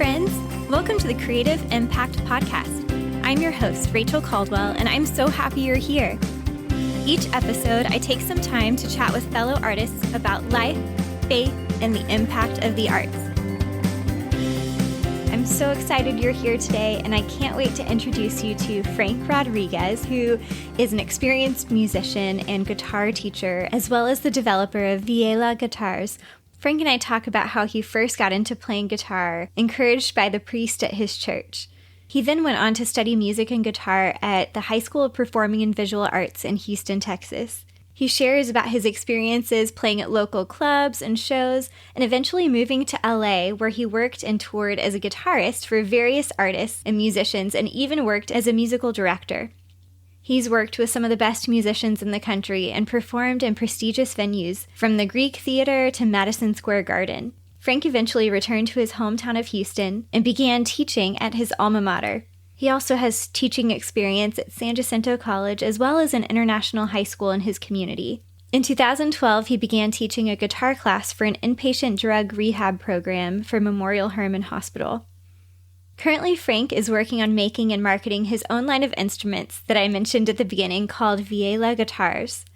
friends. Welcome to the Creative Impact Podcast. I'm your host, Rachel Caldwell, and I'm so happy you're here. Each episode, I take some time to chat with fellow artists about life, faith, and the impact of the arts. I'm so excited you're here today, and I can't wait to introduce you to Frank Rodriguez, who is an experienced musician and guitar teacher, as well as the developer of Villela Guitars. Frank and I talk about how he first got into playing guitar, encouraged by the priest at his church. He then went on to study music and guitar at the High School of Performing and Visual Arts in Houston, Texas. He shares about his experiences playing at local clubs and shows, and eventually moving to LA, where he worked and toured as a guitarist for various artists and musicians, and even worked as a musical director. He's worked with some of the best musicians in the country and performed in prestigious venues, from the Greek Theater to Madison Square Garden. Frank eventually returned to his hometown of Houston and began teaching at his alma mater. He also has teaching experience at San Jacinto College, as well as an international high school in his community. In 2012, he began teaching a guitar class for an inpatient drug rehab program for Memorial Hermann Hospital. Currently, Frank is working on making and marketing his own line of instruments that I mentioned at the beginning, called Villela Guitars.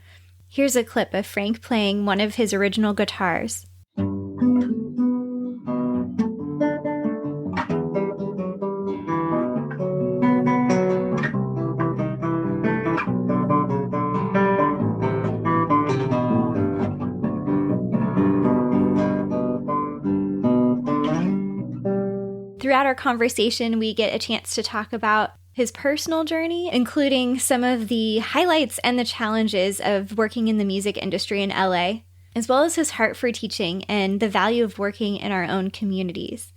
Here's a clip of Frank playing one of his original guitars. Throughout our conversation, we get a chance to talk about his personal journey, including some of the highlights and the challenges of working in the music industry in LA, as well as his heart for teaching and the value of working in our own communities.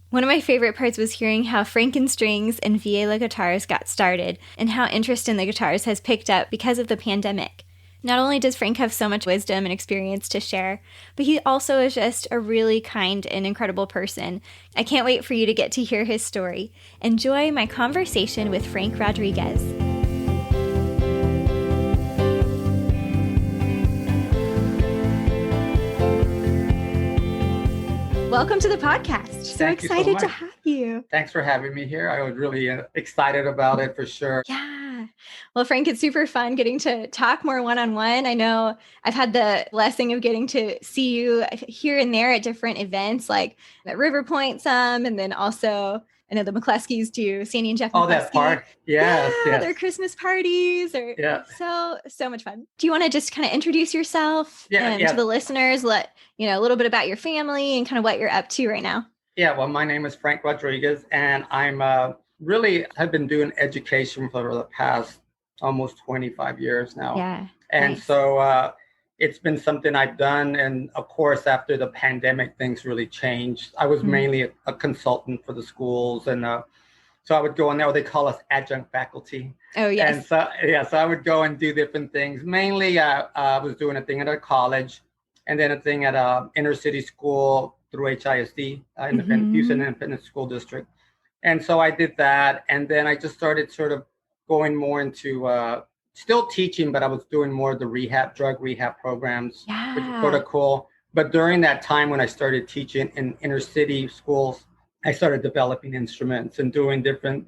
One of my favorite parts was hearing how Frankenstrings and Villela Guitars got started, and how interest in the guitars has picked up because of the pandemic. Not only does Frank have so much wisdom and experience to share, but he also is just a really kind and incredible person. I can't wait for you to get to hear his story. Enjoy my conversation with Frank Rodriguez. Welcome to the podcast. So Thank you so excited much. to have you. Thanks for having me here. I was really excited about it for sure. Yeah. Well, Frank, it's super fun getting to talk more one-on-one. I know I've had the blessing of getting to see you here and there at different events, like at River Point some, and then also I know the McCleskys do, Sandy and Jeff McCleskey. Oh, that part. Yes, yeah, yes. their Christmas parties are so much fun. Do you want to just kind of introduce yourself to the listeners, let a little bit about your family and kind of what you're up to right now? Yeah, well, my name is Frank Rodriguez, and I'm really have been doing education for the past almost 25 years now. Yeah. And nice. So it's been something I've done. And of course, after the pandemic, things really changed. I was mainly a consultant for the schools. And so I would go in there, they call us adjunct faculty. Oh, yes. And so I would go and do different things. Mainly, I was doing a thing at a college, and then a thing at a inner city school through HISD, Houston Independent School District. And so I did that. And then I just started sort of going more into still teaching, but I was doing more of the drug rehab programs, which is sort of cool. But during that time when I started teaching in inner city schools, I started developing instruments and doing different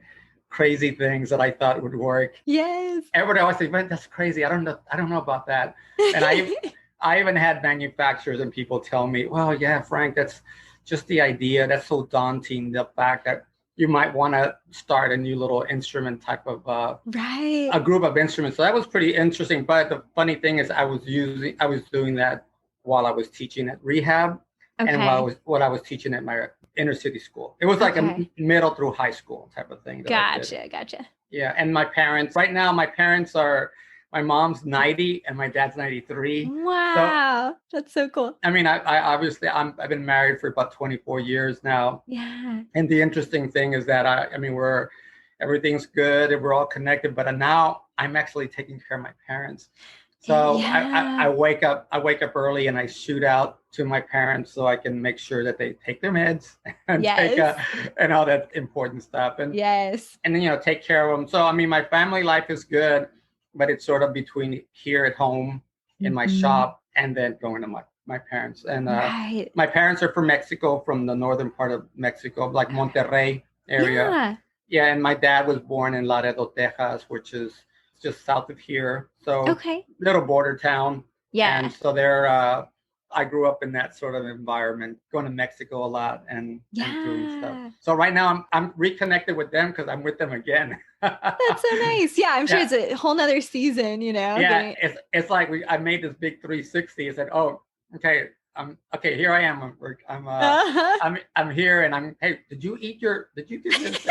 crazy things that I thought would work. Yes. Everybody always say, "Man, that's crazy. I don't know about that." And I even had manufacturers and people tell me, "Well, yeah, Frank, that's just the idea. That's so daunting. The fact that you might want to start a new little instrument type of a group of instruments." So that was pretty interesting. But the funny thing is, I was doing that while I was teaching at rehab, and while I was teaching at my inner city school. It was like a middle through high school type of thing. Gotcha. Yeah, and my parents are. My mom's 90 and my dad's 93. Wow, that's so cool. I mean, I've been married for about 24 years now. Yeah. And the interesting thing is that everything's good and we're all connected, but now I'm actually taking care of my parents. So I wake up early and I shoot out to my parents so I can make sure that they take their meds and and all that important stuff. And and then take care of them. So my family life is good. But it's sort of between here at home in my shop and then going to my parents. And Right. my parents are from Mexico, from the northern part of Mexico, like Monterrey area. Yeah. Yeah, and my dad was born in Laredo, Texas, which is just south of here. So Okay. little border town. Yeah. And so I grew up in that sort of environment, going to Mexico a lot and doing stuff. Yeah. So right now I'm reconnected with them because I'm with them again. That's so nice. Yeah, I'm sure Yeah. it's a whole nother season, Yeah, it's like I made this big 360. I said, "Oh, okay, okay. Here I am. I'm here, and hey, did you do this?"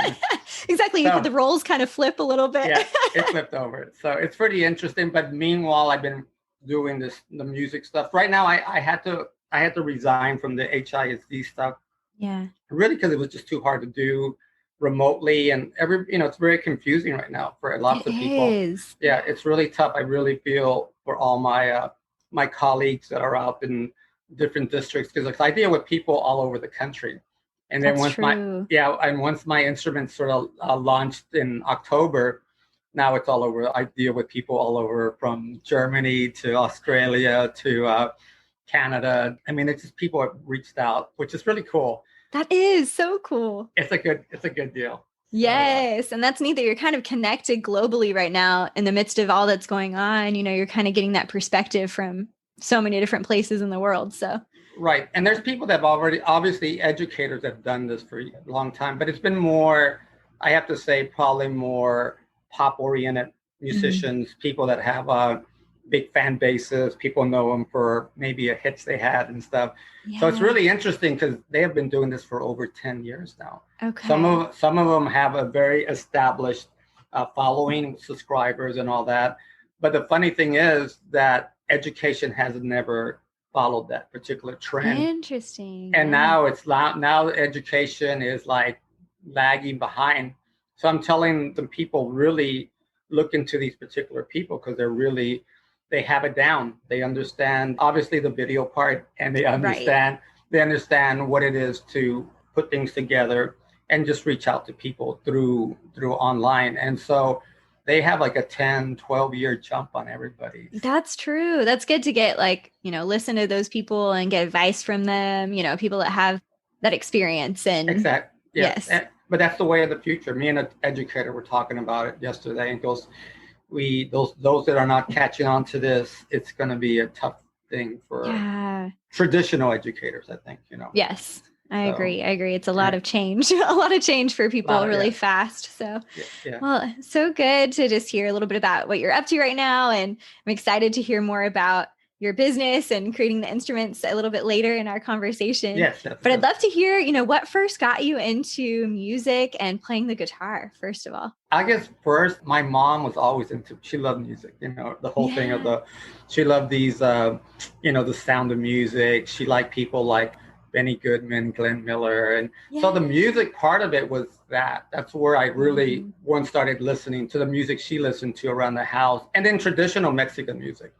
Exactly. So, The roles kind of flip a little bit. Yeah, it flipped over. So it's pretty interesting. But meanwhile, I've been doing the music stuff. Right now, I had to resign from the HISD stuff. Yeah. Really, because it was just too hard to do remotely, and it's very confusing right now for lots of people. It is. Yeah, it's really tough. I really feel for all my colleagues that are out in different districts, because I deal with people all over the country. And then once my instrument sort of launched in October, now it's all over. I deal with people all over, from Germany to Australia to Canada. I mean, it's just people have reached out, which is really cool. That is so cool. It's a good deal. Yes. And that's neat that you're kind of connected globally right now in the midst of all that's going on. You're kind of getting that perspective from so many different places in the world. So. Right. And there's people that have obviously educators that have done this for a long time, but it's been more, I have to say, probably more pop oriented musicians, people that have big fan bases. People know them for maybe a hits they had and stuff. Yeah. So it's really interesting because they have been doing this for over 10 years now. Okay. Some of them have a very established following, subscribers and all that. But the funny thing is that education has never followed that particular trend. Interesting. And now education is like lagging behind. So I'm telling the people, really look into these particular people, because they have it down. They understand obviously the video part, and they understand what it is to put things together and just reach out to people through online. And so they have like a 10, 12-year jump on everybody. That's true. That's good to get listen to those people and get advice from them, people that have that experience. And exactly. Yeah. Yes. But that's the way of the future. Me and an educator were talking about it yesterday, and goes, those that are not catching on to this, it's going to be a tough thing for traditional educators, I think, Yes. I agree. It's a lot of change, for people really fast. So, Well, so good to just hear a little bit about what you're up to right now. And I'm excited to hear more about your business and creating the instruments a little bit later in our conversation. Yes. But I'd love to hear, what first got you into music and playing the guitar, first of all. I guess first, my mom was always she loved music, the whole thing of she loved these, the sound of music. She liked people like Benny Goodman, Glenn Miller. And so the music part of it was that's where I really once started listening to the music she listened to around the house. And then traditional Mexican music,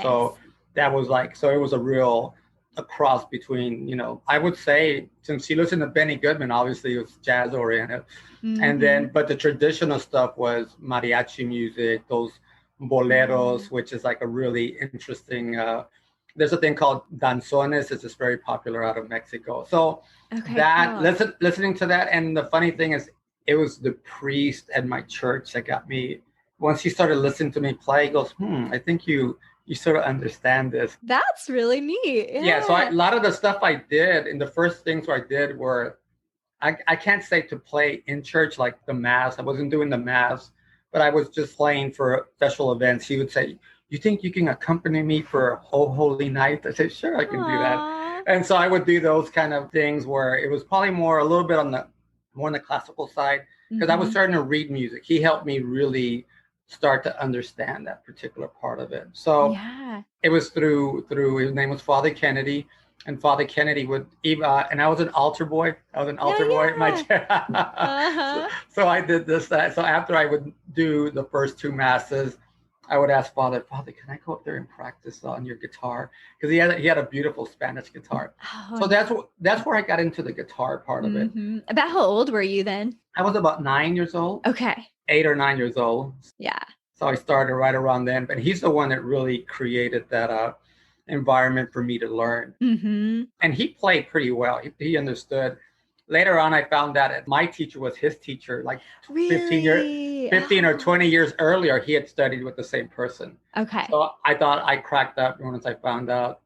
so that was it was a cross between, I would say, since she listened to Benny Goodman, obviously it was jazz oriented. And then, but the traditional stuff was mariachi music, those boleros, which is like a really interesting, there's a thing called danzones. It's just very popular out of Mexico. So listening to that. And the funny thing is, it was the priest at my church that got me, once he started listening to me play, he goes, I think you sort of understand this. That's really neat. Yeah. So a lot of the stuff I did, and the first things I did were, I can't say to play in church like the mass. I wasn't doing the mass, but I was just playing for special events. He would say, "You think you can accompany me for Oh Holy Night?" I said, "Sure, I can do that." And so I would do those kind of things where it was probably a little bit more on the classical side, because I was starting to read music. He helped me really start to understand that particular part of it. So it was through his name was Father Kennedy, and Father Kennedy would and I was an altar boy. In my chair. So I did this. So after I would do the first two masses, I would ask Father, can I go up there and practice on your guitar? Because he had a beautiful Spanish guitar. So that's where I got into the guitar part of it. About how old were you then? I was about 9 years old. Okay. 8 or 9 years old. Yeah. So I started right around then. But he's the one that really created that environment for me to learn. Mm-hmm. And he played pretty well. He understood. Later on, I found out that my teacher was his teacher, like Really? 15 or 20 years earlier, he had studied with the same person. Okay. So I thought I cracked up once I found out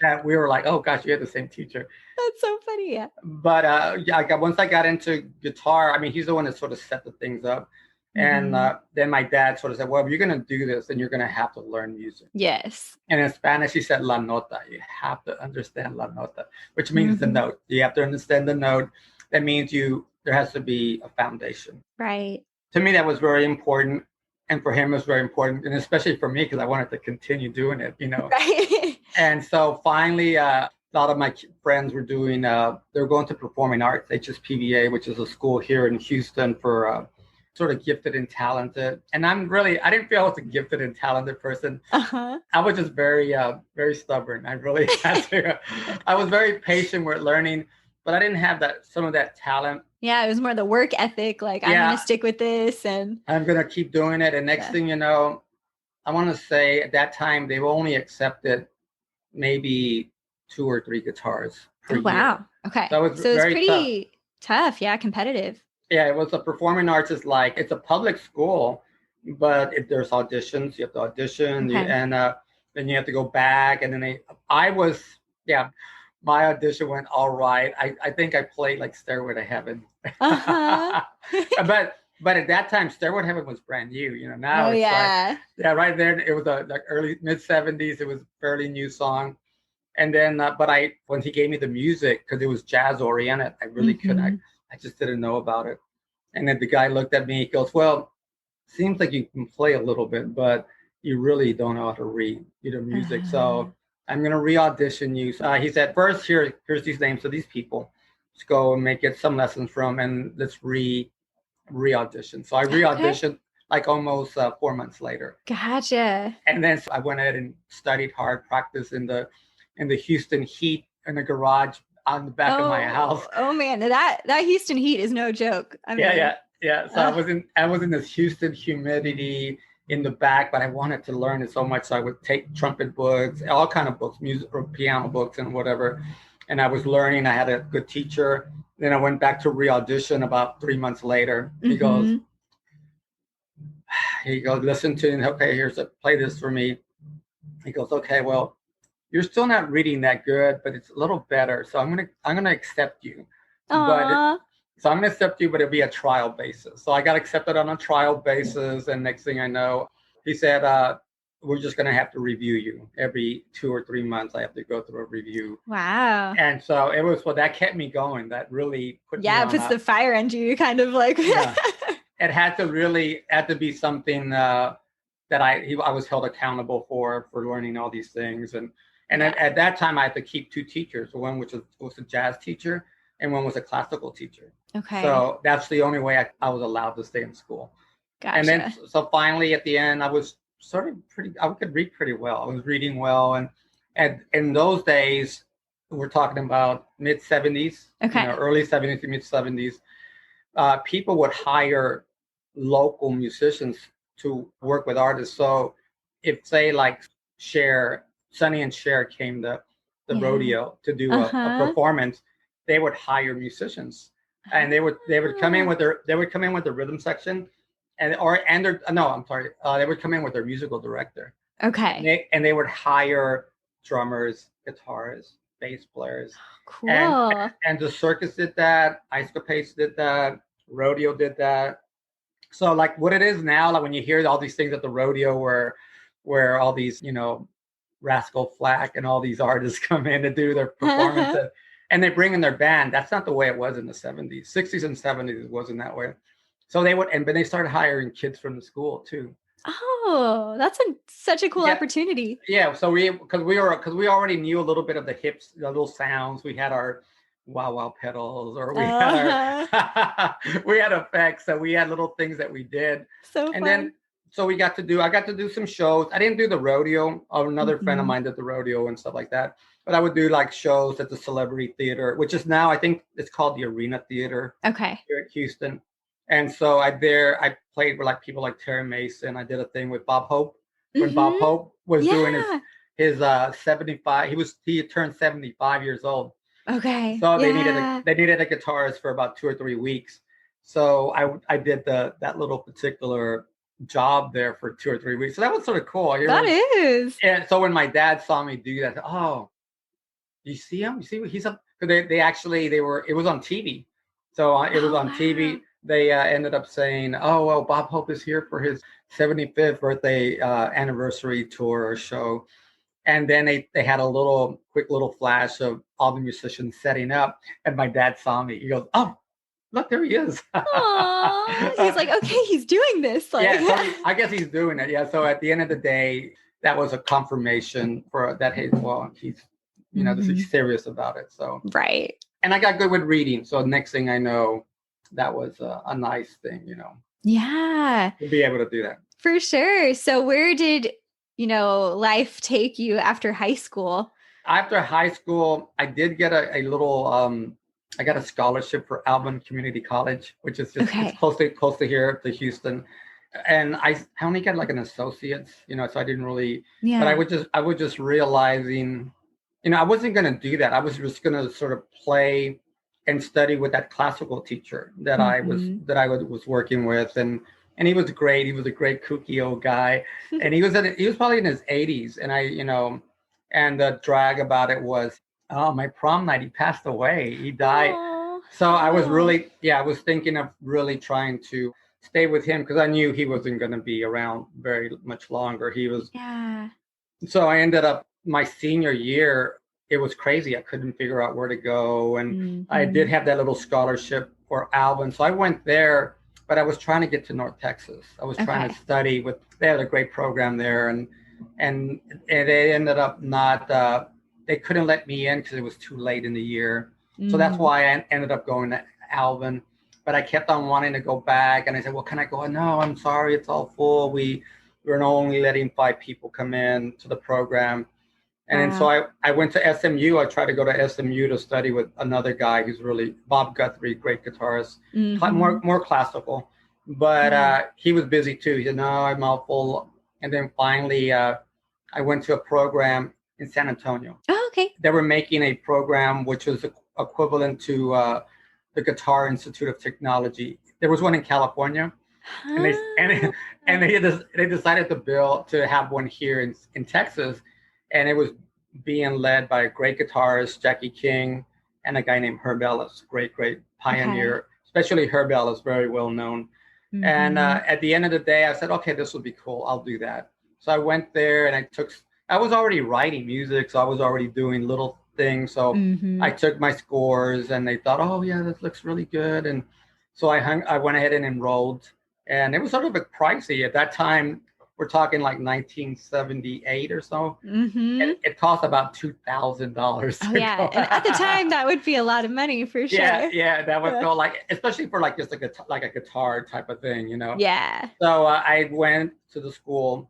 that we were like, oh gosh, you had the same teacher. That's so funny. Yeah. But once I got into guitar, I mean, he's the one that sort of set the things up. And then my dad sort of said, well, if you're going to do this, then you're going to have to learn music. Yes. And in Spanish, he said, la nota. You have to understand la nota, which means the note. You have to understand the note. That means there has to be a foundation. Right. To me, that was very important. And for him, it was very important. And especially for me, because I wanted to continue doing it, Right. And so finally, a lot of my friends were doing, they were going to performing arts, HSPVA, which is a school here in Houston for sort of gifted and talented. And I didn't feel I was a gifted and talented person. I was just very, very stubborn. I really had to. I was very patient with learning, but I didn't have some of that talent. Yeah, it was more the work ethic. Like, I'm going to stick with this and I'm going to keep doing it. And next thing you know, I want to say at that time, they only accepted maybe 2 or 3 guitars per year. Wow. Okay. So it's pretty tough. Yeah. Competitive. Yeah, it was a performing arts is like, it's a public school, but if there's auditions, you have to audition and then you have to go back. And then my audition went all right. I think I played like Stairway to Heaven. But at that time, Stairway to Heaven was brand new, now it's like, right there. It was like early mid-70s. It was a fairly new song. And then, when he gave me the music, because it was jazz oriented, I really couldn't. I just didn't know about it. And then the guy looked at me, he goes, well, seems like you can play a little bit, but you really don't know how to read music. So I'm going to re-audition you. He said, first, here's these names of these people. Let's go and get some lessons from, and let's re-audition. So I re-auditioned like almost 4 months later. Gotcha. And then I went ahead and studied hard, practiced in the Houston heat in the garage on the back of my house. Oh man, that Houston heat is no joke. Yeah. So I was in this Houston humidity in the back, but I wanted to learn it so much. So I would take trumpet books, all kind of books, music or piano books and whatever. And I was learning. I had a good teacher. Then I went back to re-audition about 3 months later. He goes, listen to it. Okay, play this for me. He goes, okay, well, you're still not reading that good, but it's a little better. So I'm gonna accept you. So I'm gonna accept you, but it'll be a trial basis. So I got accepted on a trial basis, and next thing I know, he said, we're just gonna have to review you every 2 or 3 months. I have to go through a review. Wow. And so that kept me going. That really put me on puts the fire into you, kind of like. It had to be something that I was held accountable for learning all these things. And at that time, I had to keep 2 teachers. One was a jazz teacher, and one was a classical teacher. Okay. So that's the only way I was allowed to stay in school. Gotcha. And then, so finally, at the end, I was sort of I could read pretty well. I was reading well. And in those days, we're talking about mid-70s, early 70s to mid-70s, people would hire local musicians to work with artists. So if, say, like Sonny and Cher came to the rodeo to do a performance, they would hire musicians, and they would come in with the rhythm section, they would come in with their musical director. Okay. And they would hire drummers, guitarists, bass players. Cool. And the circus did that, Ice Capades did that, rodeo did that. So like what it is now, like when you hear all these things at the rodeo where all these, Rascal Flack and all these artists come in to do their performances and they bring in their band. That's not the way it was in the 70s, 60s and 70s. It wasn't that way. So but they started hiring kids from the school too. Oh, that's such a cool opportunity. Yeah. So because we already knew a little bit of the hips, the little sounds. We had our wow pedals, or we had we had effects. So we had little things that we did. So fun. Then. So I got to do some shows. I didn't do the rodeo. Another friend of mine did the rodeo and stuff like that. But I would do like shows at the Celebrity Theater, which is now, I think it's called the Arena Theater. Okay. Here at Houston. And so I played with like people like Terry Mason. I did a thing with Bob Hope when Bob Hope was doing his 75. He turned 75 years old. Okay. So Yeah. they needed a guitarist for about 2 or 3 weeks. So I did that little particular job there for 2 or 3 weeks. So that was sort of cool. That is. And so when my dad saw me do that, oh, you see him? You see what he's up? Because it was on TV. So it was on TV. Wow. They ended up saying, oh, well, Bob Hope is here for his 75th birthday anniversary tour or show. And then they had a quick little flash of all the musicians setting up. And my dad saw me. He goes, oh, look, there he is. Aww. He's like, okay, he's doing this. Like, yeah, so I guess he's doing it. Yeah. So at the end of the day, that was a confirmation for that. Hey, well, he's, he's serious about it. So right. And I got good with reading. So next thing I know, that was a nice thing, Yeah. to be able to do that. For sure. So where did, life take you after high school? After high school, I did get a little, I got a scholarship for Alma Community College, which is just it's close to here, to Houston. And I only got like an associate's, so I didn't really, but I was just realizing, I wasn't going to do that. I was just going to sort of play and study with that classical teacher that I was working with. And he was great. He was a great kooky old guy. And he was probably in his 80s. And and the drag about it was, oh, my prom night, he passed away. He died. Aww. So I was I was thinking of really trying to stay with him because I knew he wasn't going to be around very much longer. He was. Yeah. So I ended up my senior year. It was crazy. I couldn't figure out where to go. And I did have that little scholarship for Alvin. So I went there, but I was trying to get to North Texas. I was trying to study they had a great program there. And they ended up they couldn't let me in because it was too late in the year. So that's why I ended up going to Alvin. But I kept on wanting to go back. And I said, well, can I go? No, I'm sorry. It's all full. We're only letting 5 people come in to the program. And then so I went to SMU. I tried to go to SMU to study with another guy who's really Bob Guthrie, great guitarist, more classical. But he was busy too. He said, no, I'm all full. And then finally, I went to a program in San Antonio. Oh, okay. They were making a program which was equivalent to the Guitar Institute of Technology. There was one in California. And they decided to have one here in Texas. And it was being led by a great guitarist, Jackie King, and a guy named Herb Ellis, great pioneer. Especially Herb Ellis, very well known. And at the end of the day, I said, okay, this will be cool. I'll do that. So I went there and I was already writing music. So I was already doing little things. So I took my scores and they thought, oh yeah, this looks really good. And so I went ahead and enrolled, and it was sort of pricey at that time. We're talking like 1978 or so. And it cost about $2,000. Oh, yeah. And at the time, that would be a lot of money for sure. Yeah. That would go especially for like just a guitar type of thing, Yeah. So I went to the school,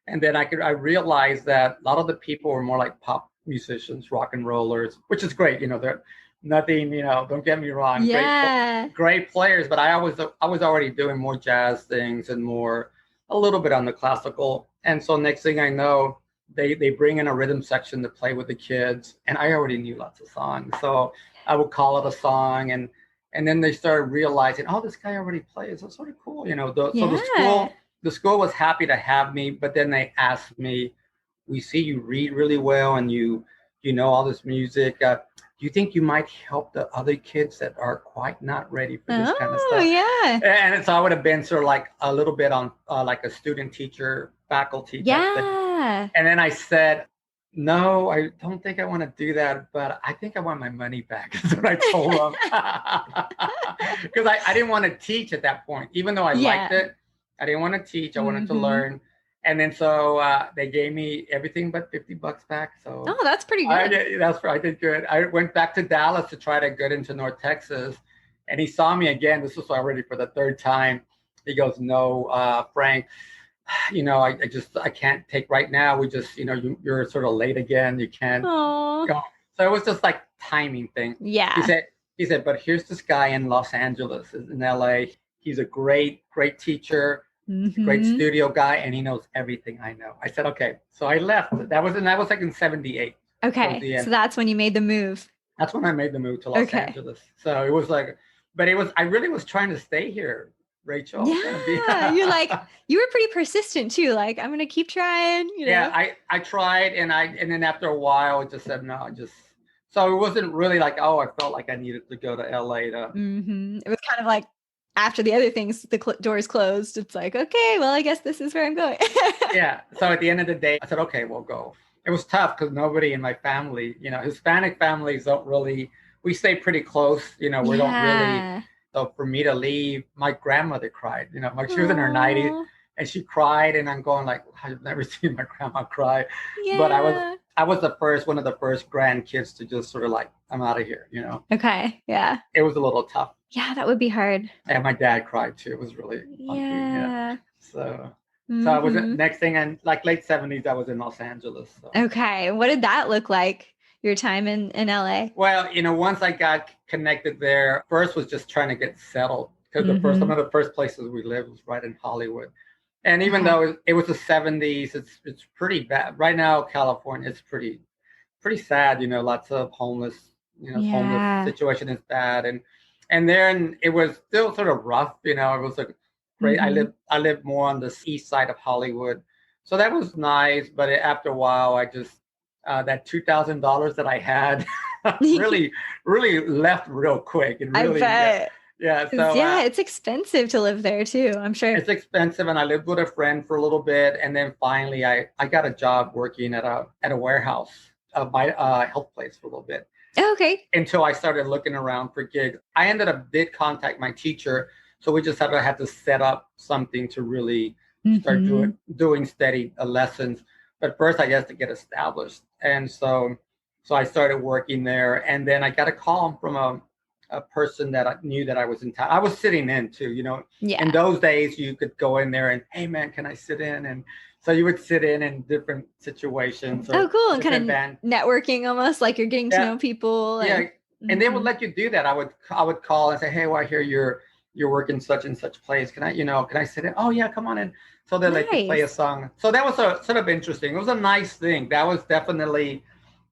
and then I realized that a lot of the people were more like pop musicians, rock and rollers, which is great. They're nothing, don't get me wrong. Yeah. Great players. But I was already doing more jazz things and a little bit on the classical. And so next thing I know, they bring in a rhythm section to play with the kids. And I already knew lots of songs. So I would call it a song. And then they started realizing, oh, this guy already plays. That's sort of cool. So the school was happy to have me. But then they asked me, we see you read really well and you know all this music. Do you think you might help the other kids that are quite not ready for this kind of stuff? Yeah. And so I would have been sort of like a little bit on like a student teacher, faculty. Yeah. And then I said, no, I don't think I want to do that, but I think I want my money back. That's what I told them. Because I didn't want to teach at that point. Even though I liked it, I didn't want to teach. I wanted to learn. And then so they gave me everything but $50 back. So that's pretty good. I did good. I went back to Dallas to try to get into North Texas, and he saw me again. This was already for the 3rd time. He goes, "No, Frank, I can't take right now. We just, you're sort of late again. You can't go." So it was just like timing thing. Yeah. He said, but here's this guy in Los Angeles, in LA. He's a great teacher. He's a great studio guy, and he knows everything I know. I said, okay. So I left. That was like in 78. Okay. So that's when you made the move. That's when I made the move to Los Angeles. So it was like, but I really was trying to stay here, Rachel. Yeah. You're like, you were pretty persistent too. Like, I'm going to keep trying, you know? Yeah, I tried, and then after a while, I just said, no, so it wasn't really like, oh, I felt like I needed to go to LA to. It was kind of like, after the other things, the doors closed. It's like, okay, well, I guess this is where I'm going. Yeah. So at the end of the day, I said, okay, we'll go. It was tough because nobody in my family, Hispanic families don't really, we stay pretty close, we don't really. So for me to leave, my grandmother cried, she was in her 90s and she cried, and I'm going like, I've never seen my grandma cry. Yeah. But I was one of the first grandkids to just sort of like, I'm out of here, Okay. Yeah. It was a little tough. Yeah, that would be hard. And my dad cried too. It was really funky. Yeah. So I was next thing, and like late 70s, I was in Los Angeles. So. Okay. What did that look like, your time in LA? Well, once I got connected there, first was just trying to get settled, because some of the first places we lived was right in Hollywood. And even though it was the 70s, it's pretty bad. Right now, California, it's pretty sad, lots of homeless, homeless situation is bad. And then it was still sort of rough, it was like great. I lived more on the east side of Hollywood. So that was nice. But after a while, I just, that $2,000 that I had really left real quick. And really, I bet. Yeah. So it's expensive to live there too, I'm sure. It's expensive. And I lived with a friend for a little bit. And then finally I got a job working at a warehouse, a health place for a little bit. Okay. Until I started looking around for gigs. I did contact my teacher. So we just had to set up something to really start doing steady lessons. But first, I guess, to get established. And so I started working there. And then I got a call from a person that I knew that I was in town. I was sitting in too, Yeah. In those days, you could go in there and, hey, man, can I sit in? And so you would sit in different situations. Oh, cool. And kind of networking almost, like you're getting to know people. And, and they would let you do that. I would call and say, hey, well, I hear you're working such and such place. Can I sit in? Oh, yeah, come on in. So they let you play a song. So that was sort of interesting. It was a nice thing. That was definitely,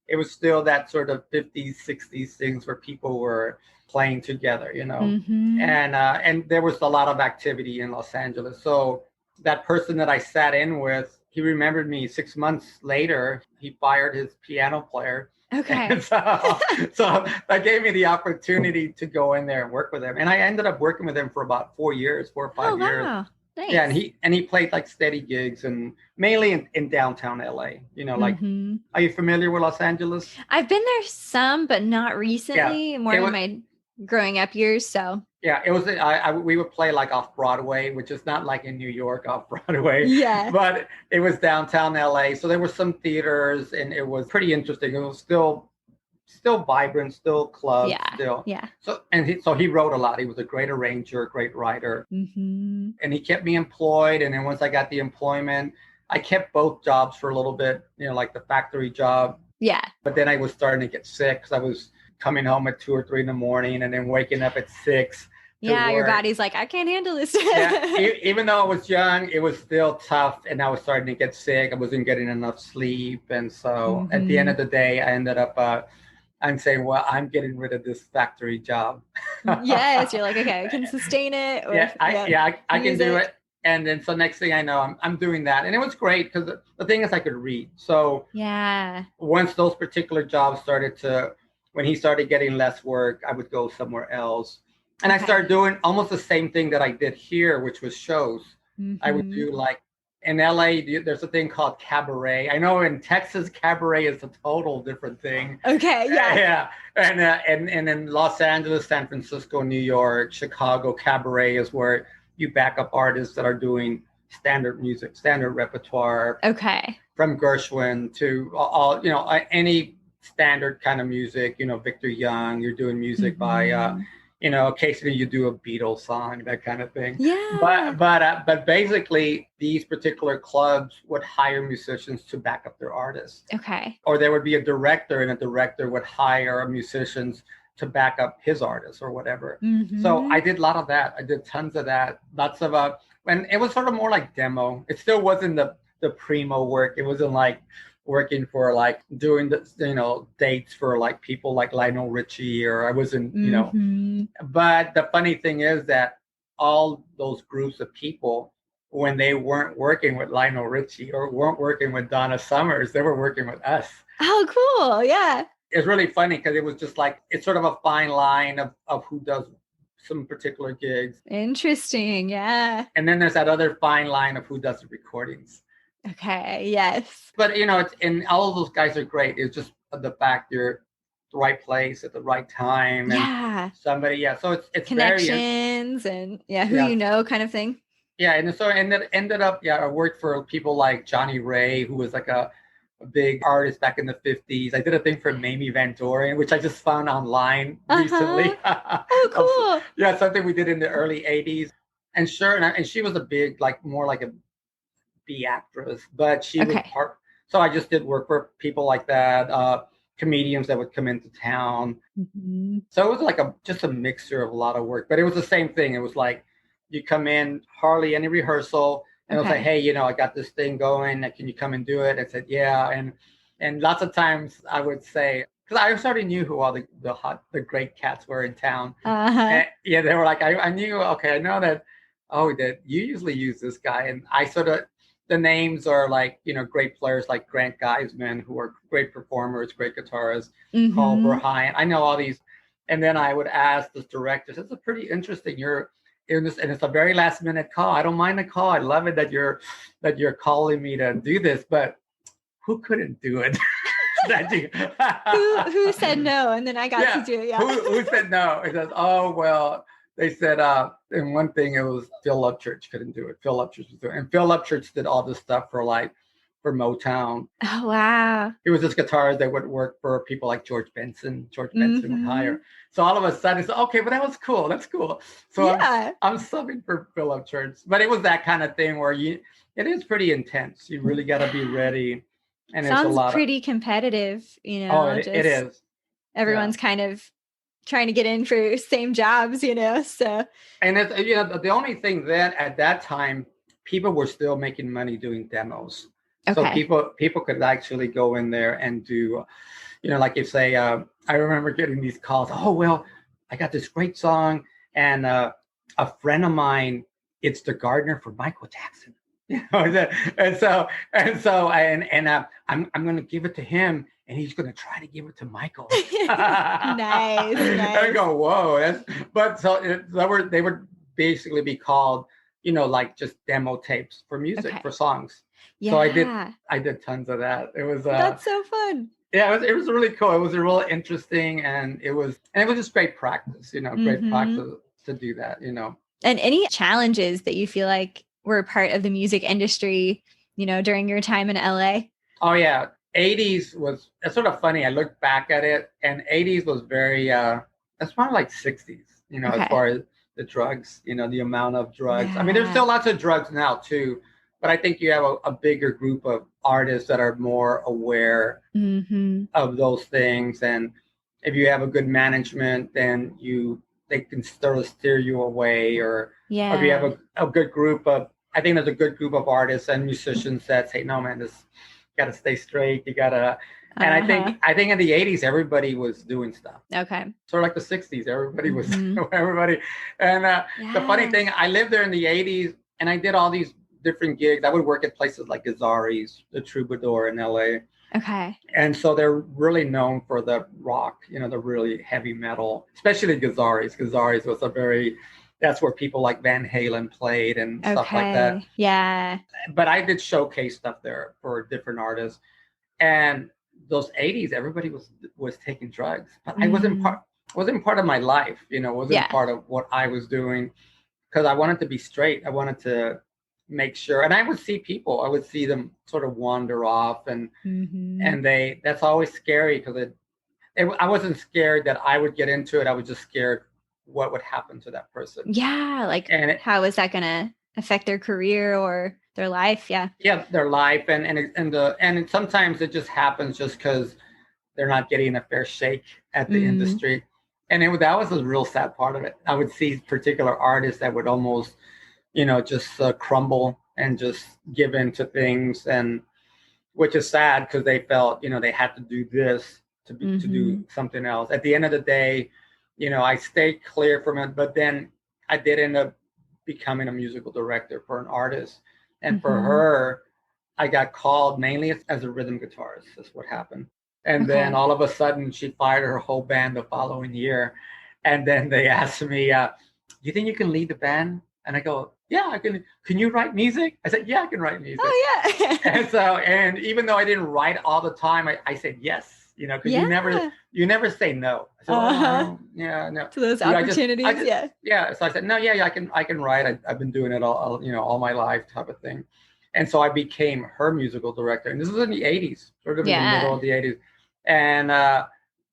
it was still that sort of 50s, 60s things where people were playing together, and there was a lot of activity in Los Angeles. So that person that I sat in with, he remembered me 6 months later. He fired his piano player. Okay. And so that gave me the opportunity to go in there and work with him. And I ended up working with him for about 4 or 5 years. Wow. Nice. Yeah, and he played like steady gigs, and mainly in downtown LA. Like, are you familiar with Los Angeles? I've been there some, but not recently. More in my growing up years. So yeah, it was. We would play like off Broadway, which is not like in New York off Broadway. Yeah, but it was downtown LA. So there were some theaters, and it was pretty interesting. It was still vibrant, still clubs, Yeah. So he wrote a lot. He was a great arranger, great writer, and he kept me employed. And then once I got the employment, I kept both jobs for a little bit. Like the factory job. Yeah. But then I was starting to get sick because I was coming home at 2 or 3 in the morning, and then waking up at 6. Yeah, your body's like, I can't handle this. Even though I was young, it was still tough, and I was starting to get sick. I wasn't getting enough sleep, and so at the end of the day, I ended up. I'm saying, well, I'm getting rid of this factory job. Yes, you're like, okay, I can sustain it. I can do it. And then so next thing I know, I'm doing that, and it was great because the thing is, I could read. So once those particular jobs when he started getting less work, I would go somewhere else. And I started doing almost the same thing that I did here, which was shows. I would do like in LA, there's a thing called cabaret. I know in Texas, cabaret is a total different thing. Okay, yeah. Yeah. And in Los Angeles, San Francisco, New York, Chicago, cabaret is where you back up artists that are doing standard music, standard repertoire. Okay. From Gershwin to all, any standard kind of music, Victor Young, you're doing music by, occasionally you do a Beatles song, that kind of thing. Yeah. But basically these particular clubs would hire musicians to back up their artists. Okay. Or there would be a director, and a director would hire musicians to back up his artists or whatever. So I did a lot of that. I did tons of that. Lots of And it was sort of more like demo. It still wasn't the primo work. It wasn't like working for like doing the, dates for like people like Lionel Richie, or I wasn't, but the funny thing is that all those groups of people, when they weren't working with Lionel Richie or weren't working with Donna Summers, they were working with us. Oh, cool. Yeah. It's really funny because it was just like, it's sort of a fine line of who does some particular gigs. Interesting. Yeah. And then there's that other fine line of who does the recordings. Okay. Yes. But, and all of those guys are great. It's just the fact you're at the right place at the right time. And somebody, so it's connections very, and who you know kind of thing. Yeah. And so, and it ended up, I worked for people like Johnny Ray, who was like a big artist back in the 50s. I did a thing for Mamie Van Doren, which I just found online recently. Oh, cool. Something we did in the early 80s. And sure, and she was a big, like more like a B actress, but she was part. So I just did work for people like that, comedians that would come into town. So it was like just a mixture of a lot of work, but it was the same thing. It was like, you come in, hardly any rehearsal, and it'll say, hey, I got this thing going. Can you come and do it? I said, yeah. And lots of times I would say, because I already knew who all the great cats were in town. And, they were like, I knew, I know that, that you usually use this guy. And I sort of, the names are like, great players like Grant Geisman, who are great performers, great guitarists, Carl Verheyen. I know all these. And then I would ask this director, this is pretty interesting. And it's a very last minute call. I don't mind the call. I love it that you're calling me to do this, but who couldn't do it? who said no? And then I got to do it. Yeah. Who said no? It says, they said, and one thing, it was Phil Upchurch couldn't do it. Phil Upchurch was doing it. And Phil Upchurch did all this stuff for Motown. Oh, wow. He was this guitarist that would work for people like George Benson. George Benson would hire. So all of a sudden, it's okay, but that was cool. That's cool. So I'm subbing for Phil Upchurch. But it was that kind of thing where it is pretty intense. You really got to be ready. And sounds it's a lot pretty competitive, Oh, it is. Everyone's kind of trying to get in for same jobs, so. And it's, the only thing then at that time, people were still making money doing demos. So people could actually go in there and do, like you say, I remember getting these calls. Oh, well, I got this great song, and a friend of mine, it's the gardener for Michael Jackson. And I'm going to give it to him, and he's going to try to give it to Michael. Nice. I go, whoa. They would basically be called, like just demo tapes for music, for songs. Yeah. So I did tons of that. It was that's so fun. Yeah, it was really cool. It was really interesting, and it was just great practice, great practice to do that, And any challenges that you feel like were part of the music industry, during your time in LA? Oh yeah. 80s it's sort of funny. I look back at it, and 80s was very that's probably like 60s, as far as the drugs, the amount of drugs. I mean, there's still lots of drugs now too, but I think you have a bigger group of artists that are more aware of those things. And if you have a good management, then they can sort of steer you away, or if you have a good group of, I think there's a good group of artists and musicians that say, no, man, this got to stay straight. You got to, and I think in the 80s, everybody was doing stuff. Okay. Sort of like the 60s, everybody was, everybody. And the funny thing, I lived there in the 80s, and I did all these different gigs. I would work at places like Gazzari's, the Troubadour in LA. Okay. And so they're really known for the rock, the really heavy metal, especially Gazzari's. Gazzari's was that's where people like Van Halen played and stuff like that. Yeah. But I did showcase stuff there for different artists. And those 80s, everybody was taking drugs. But I wasn't part of my life, wasn't part of what I was doing, because I wanted to be straight. I wanted to make sure. And I would see them sort of wander off, and that's always scary, because I wasn't scared that I would get into it. I was just scared what would happen to that person. Yeah. Like, how is that going to affect their career or their life? Yeah. Yeah. Their life. And sometimes it just happens just because they're not getting a fair shake at the industry. And that was a real sad part of it. I would see particular artists that would almost, just crumble and just give in to things, and which is sad because they felt, they had to do this to do something else. At the end of the day, I stayed clear from it, but then I did end up becoming a musical director for an artist. And for her, I got called mainly as a rhythm guitarist. That's what happened. And then all of a sudden she fired her whole band the following year. And then they asked me, do you think you can lead the band? And I go, yeah, I can. Can you write music? I said, yeah, I can write music. Oh, yeah. and even though I didn't write all the time, I said yes, because you never say no. I said, yeah, no. To those opportunities, Yeah. So I said, no, yeah, I can write. I've been doing it all my life type of thing. And so I became her musical director. And this was in the 80s, sort of in the middle of the 80s. And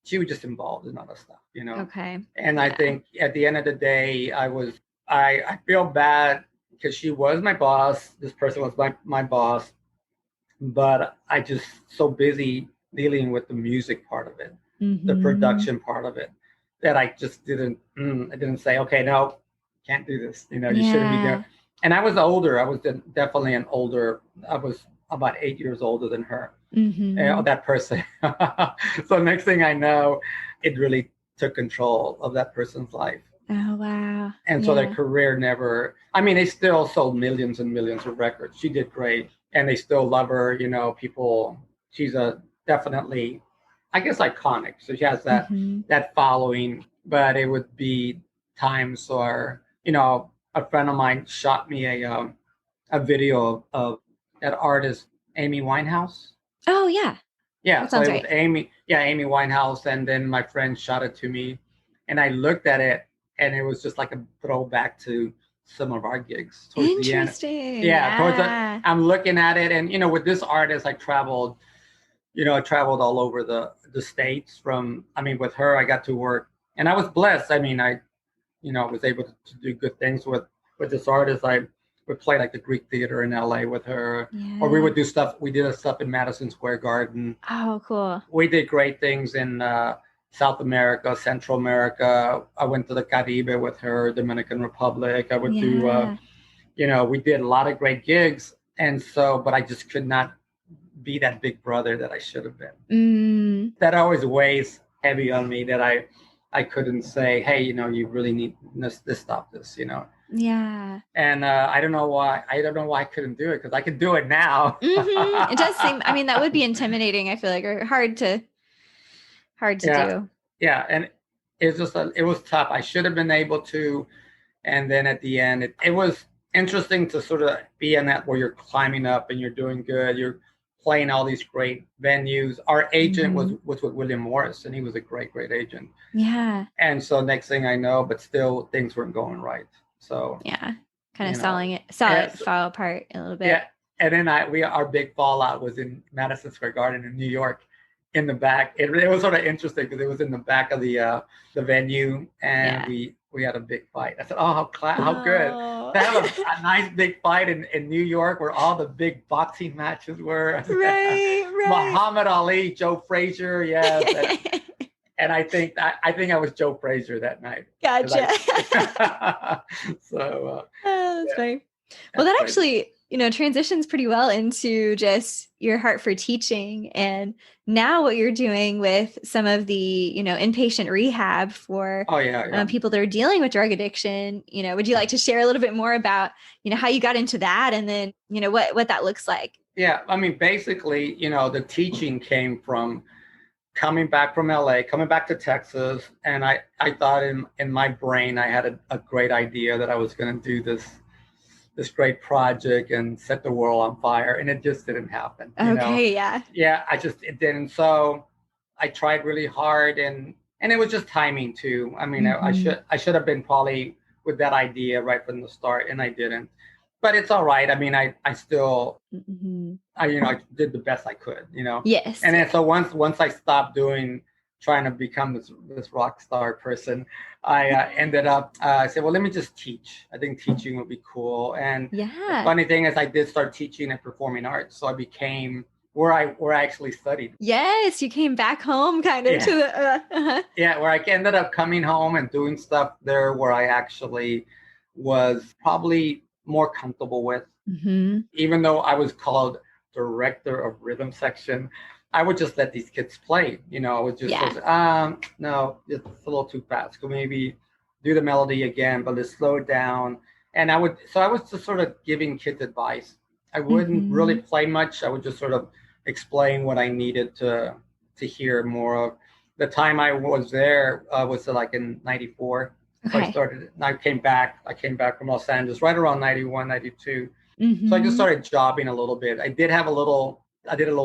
she was just involved in other stuff, Okay. And I think at the end of the day, I feel bad because she was my boss. This person was my boss. But I just so busy dealing with the music part of it, the production part of it, that I just didn't say, okay, no, can't do this. You shouldn't be doing. And I was older. I was definitely I was about 8 years older than her, that person. So next thing I know, it really took control of that person's life. Oh, wow. And so their career they still sold millions and millions of records. She did great. And they still love her, she's definitely, I guess, iconic. So she has that following, but it would be times where, a friend of mine shot me a video of that artist, Amy Winehouse. Oh, yeah. Yeah. That sounds right. Amy Winehouse. And then my friend shot it to me and I looked at it and it was just like a throwback to some of our gigs. Interesting. I'm looking at it and, with this artist, I traveled all over the States with her, I got to work and I was blessed. I was able to do good things with this artist. I would play like the Greek Theater in LA with her, or we would do stuff. We did stuff in Madison Square Garden. Oh, cool. We did great things in South America, Central America. I went to the Caribe with her, Dominican Republic. I would do, we did a lot of great gigs. And so, but I just could not be that big brother that I should have been. That always weighs heavy on me, that I couldn't say, hey, you really need to stop this, Yeah. And I don't know why I couldn't do it, because I could do it now. It does seem, that would be intimidating, I feel like, or hard to do. Yeah. And it's just, it was tough. I should have been able to. And then at the end, it was interesting to sort of be in that where you're climbing up and you're doing good. You're playing all these great venues. Our agent was with William Morris, and he was a great, great agent. Yeah. And so next thing I know, but still things weren't going right. So yeah, kind of saw it fall apart a little bit. Yeah. And then our big fallout was in Madison Square Garden in New York, in the back. It was sort of interesting because it was in the back of the venue, and we had a big fight. I said, oh, how good. To have a nice big fight in New York where all the big boxing matches were. Right. Muhammad Ali, Joe Frazier, yes. And I think I was Joe Frazier that night. Gotcha. So that's funny. Well, that actually, transitions pretty well into just your heart for teaching, and now what you're doing with some of the, inpatient rehab for people that are dealing with drug addiction. Would you like to share a little bit more about, how you got into that, and then, what that looks like? Yeah. Basically, the teaching came from coming back from LA, coming back to Texas. And I thought in my brain, I had a great idea that I was going to do this great project and set the world on fire. And it just didn't happen. Okay. Yeah. Yeah. It didn't. So I tried really hard, and it was just timing too. I should have been probably with that idea right from the start, and I didn't. But it's all right. I still, I did the best I could, Yes. And then so once I stopped trying to become this rock star person, I ended up, I said, well, let me just teach. I think teaching would be cool. And the funny thing is I did start teaching and performing arts. So I became where I actually studied. Yes. You came back home kind of to the, Yeah. Where I ended up coming home and doing stuff there where I actually was probably more comfortable with. Mm-hmm. Even though I was called director of rhythm section, I would just let these kids play. I would just sort of, no, it's a little too fast. Could maybe do the melody again, but let's slow it down. And I was just sort of giving kids advice. I wouldn't really play much. I would just sort of explain what I needed to hear more of. The time I was there was like in 94. Okay. So I came back from Los Angeles right around 91, 92. Mm-hmm. So I just started jobbing a little bit. I did a little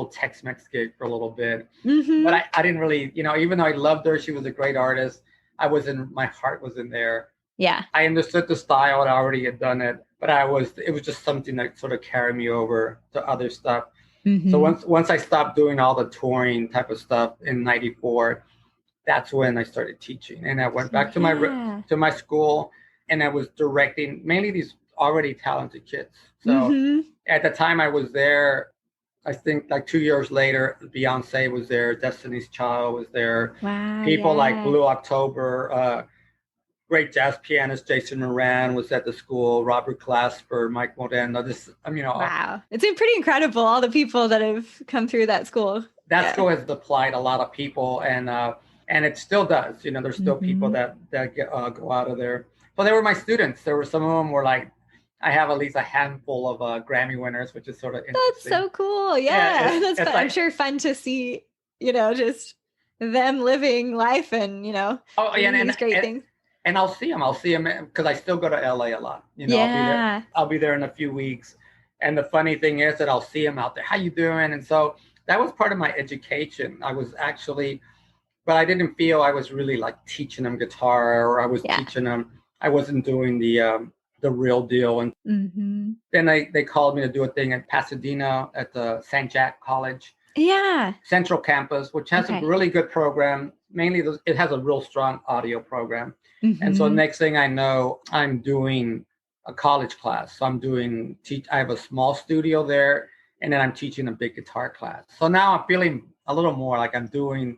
Tex-Mex gig for a little bit, but I didn't really, even though I loved her, she was a great artist. My heart wasn't there. Yeah. I understood the style and I already had done it, but it was just something that sort of carried me over to other stuff. So once I stopped doing all the touring type of stuff in 94, that's when I started teaching. And I went back to my school, and I was directing mainly these already talented kids. So at the time I was there, I think like 2 years later, Beyonce was there, Destiny's Child was there. Wow. People like Blue October, great jazz pianist Jason Moran was at the school, Robert Glasper, Mike Modena. Wow. It's been pretty incredible, all the people that have come through that school. That school has applied a lot of people, and it still does. There's still people that go out of there. But they were my students. There were some of them were like, I have at least a handful of Grammy winners, which is sort of interesting. That's so cool. Yeah, that's fun. Like, I'm sure fun to see, just them living life and, these great things. And I'll see them because I still go to LA a lot. I'll be there in a few weeks. And the funny thing is that I'll see them out there. How you doing? And so that was part of my education. But I didn't feel I was really like teaching them guitar, or I was teaching them. I wasn't doing the real deal. And then they called me to do a thing in Pasadena at the San Jacinto College. Yeah. Central Campus, which has a really good program. Mainly, it has a real strong audio program. And so next thing I know, I'm doing a college class. So I have a small studio there, and then I'm teaching a big guitar class. So now I'm feeling a little more like I'm teaching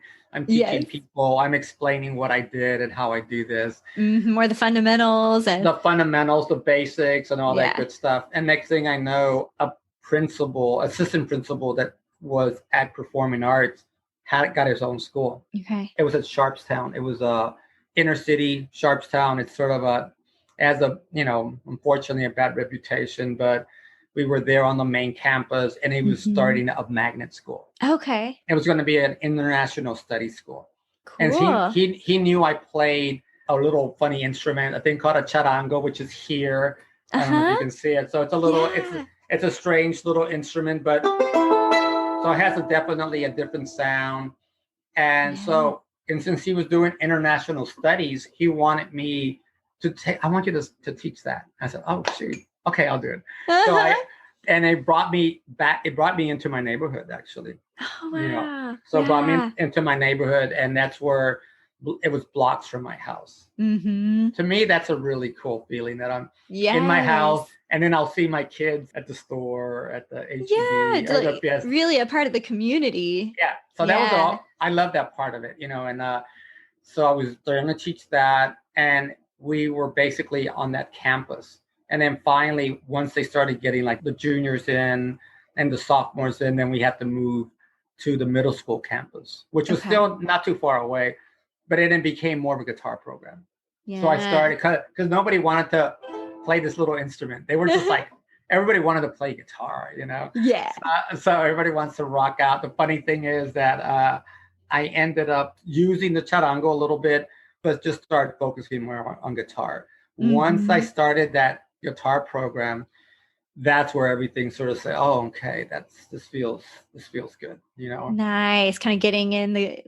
people. I'm explaining what I did and how I do this. More the fundamentals. The basics and all that good stuff. And next thing I know, assistant principal that was at Performing Arts got his own school. Okay. It was at Sharpstown. It was inner city Sharpstown. It's sort of unfortunately a bad reputation, but we were there on the main campus, and he was starting a magnet school. Okay. It was going to be an international studies school. Cool. And he knew I played a little funny instrument, a thing called a charango, which is here. I don't know if you can see it. So it's a little, it's a strange little instrument, but so it has definitely a different sound. And and since he was doing international studies, he wanted me I want you to teach that. I said, oh, shoot. Okay, I'll do it. So and it brought me into my neighborhood, actually. Oh, wow. So it brought me into my neighborhood, and that's where it was blocks from my house. To me, that's a really cool feeling that I'm in my house, and then I'll see my kids at the store, at the HSPVA. Yeah, really a part of the community. Yeah. So that was all. I love that part of it, and so I was learning to teach that, and we were basically on that campus. And then finally, once they started getting like the juniors in and the sophomores in, then we had to move to the middle school campus, which was still not too far away, but it then became more of a guitar program. Yeah. So I started, because nobody wanted to play this little instrument. They were just like, everybody wanted to play guitar, Yeah. So everybody wants to rock out. The funny thing is that I ended up using the charango a little bit, but just started focusing more on guitar. Once I started that guitar program, that's where everything sort of said, oh, okay, this feels good, Nice. Kind of getting in the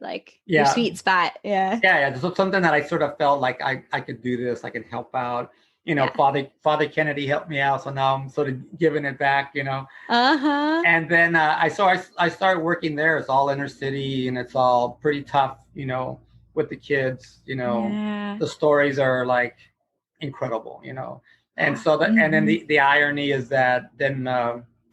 your sweet spot. Yeah. So something that I sort of felt like I could do this, I could help out. Father Kennedy helped me out, so now I'm sort of giving it back, And then I started working there. It's all inner city, and it's all pretty tough, with the kids. The stories are like incredible, And so and then the irony is that then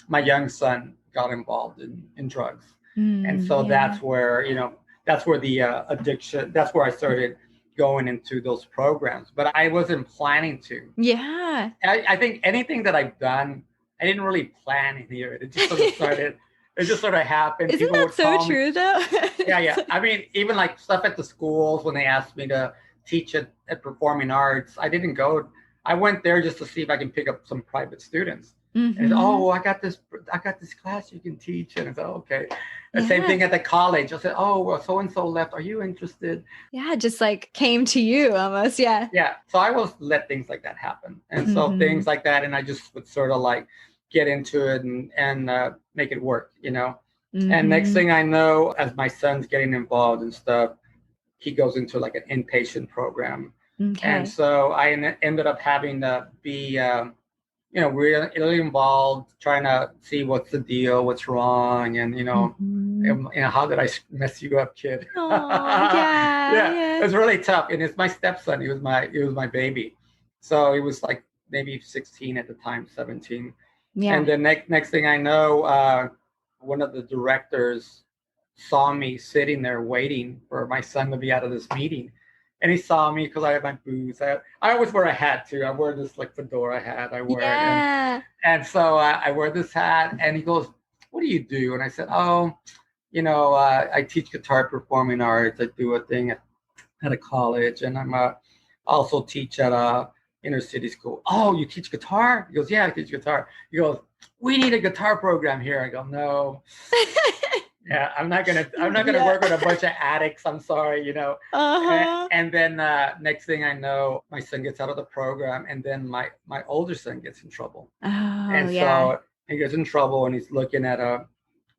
my young son got involved in drugs, and so that's where the addiction. That's where I started going into those programs, but I wasn't planning to. Yeah. I think anything that I've done, I didn't really plan any of it. It just sort of started. It just sort of happened. Isn't that so true, though? Yeah. I mean, even like stuff at the schools when they asked me to teach at performing arts, I didn't go. I went there just to see if I can pick up some private students. Mm-hmm. And oh, I got this class you can teach. And I said, okay. The same thing at the college. I said, oh, well, so-and-so left. Are you interested? Yeah, just like came to you almost. Yeah. Yeah. So I will let things like that happen. And so things like that. And I just would sort of like get into it and make it work, you know? And next thing I know, as my son's getting involved and stuff, he goes into like an inpatient program. Okay. And so I ended up having to be, really involved, trying to see what's the deal, what's wrong, and how did I mess you up, kid? Oh, yeah. It was really tough, and it's my stepson. He was my baby, so he was like maybe 16 at the time, 17. Yeah. And then next thing I know, one of the directors saw me sitting there waiting for my son to be out of this meeting. And he saw me because I had my boots. I always wear a hat too. I wear this like fedora hat. I wear it. And so I wear this hat. And he goes, "What do you do?" And I said, "Oh, I teach guitar performing arts. I do a thing at a college, and I'm also teach at a inner city school." "Oh, you teach guitar?" He goes, "Yeah, I teach guitar." He goes, "We need a guitar program here." I go, "No." Yeah, I'm not gonna work with a bunch of addicts. I'm sorry, And then next thing I know, my son gets out of the program, and then my older son gets in trouble. So he gets in trouble, and he's looking at a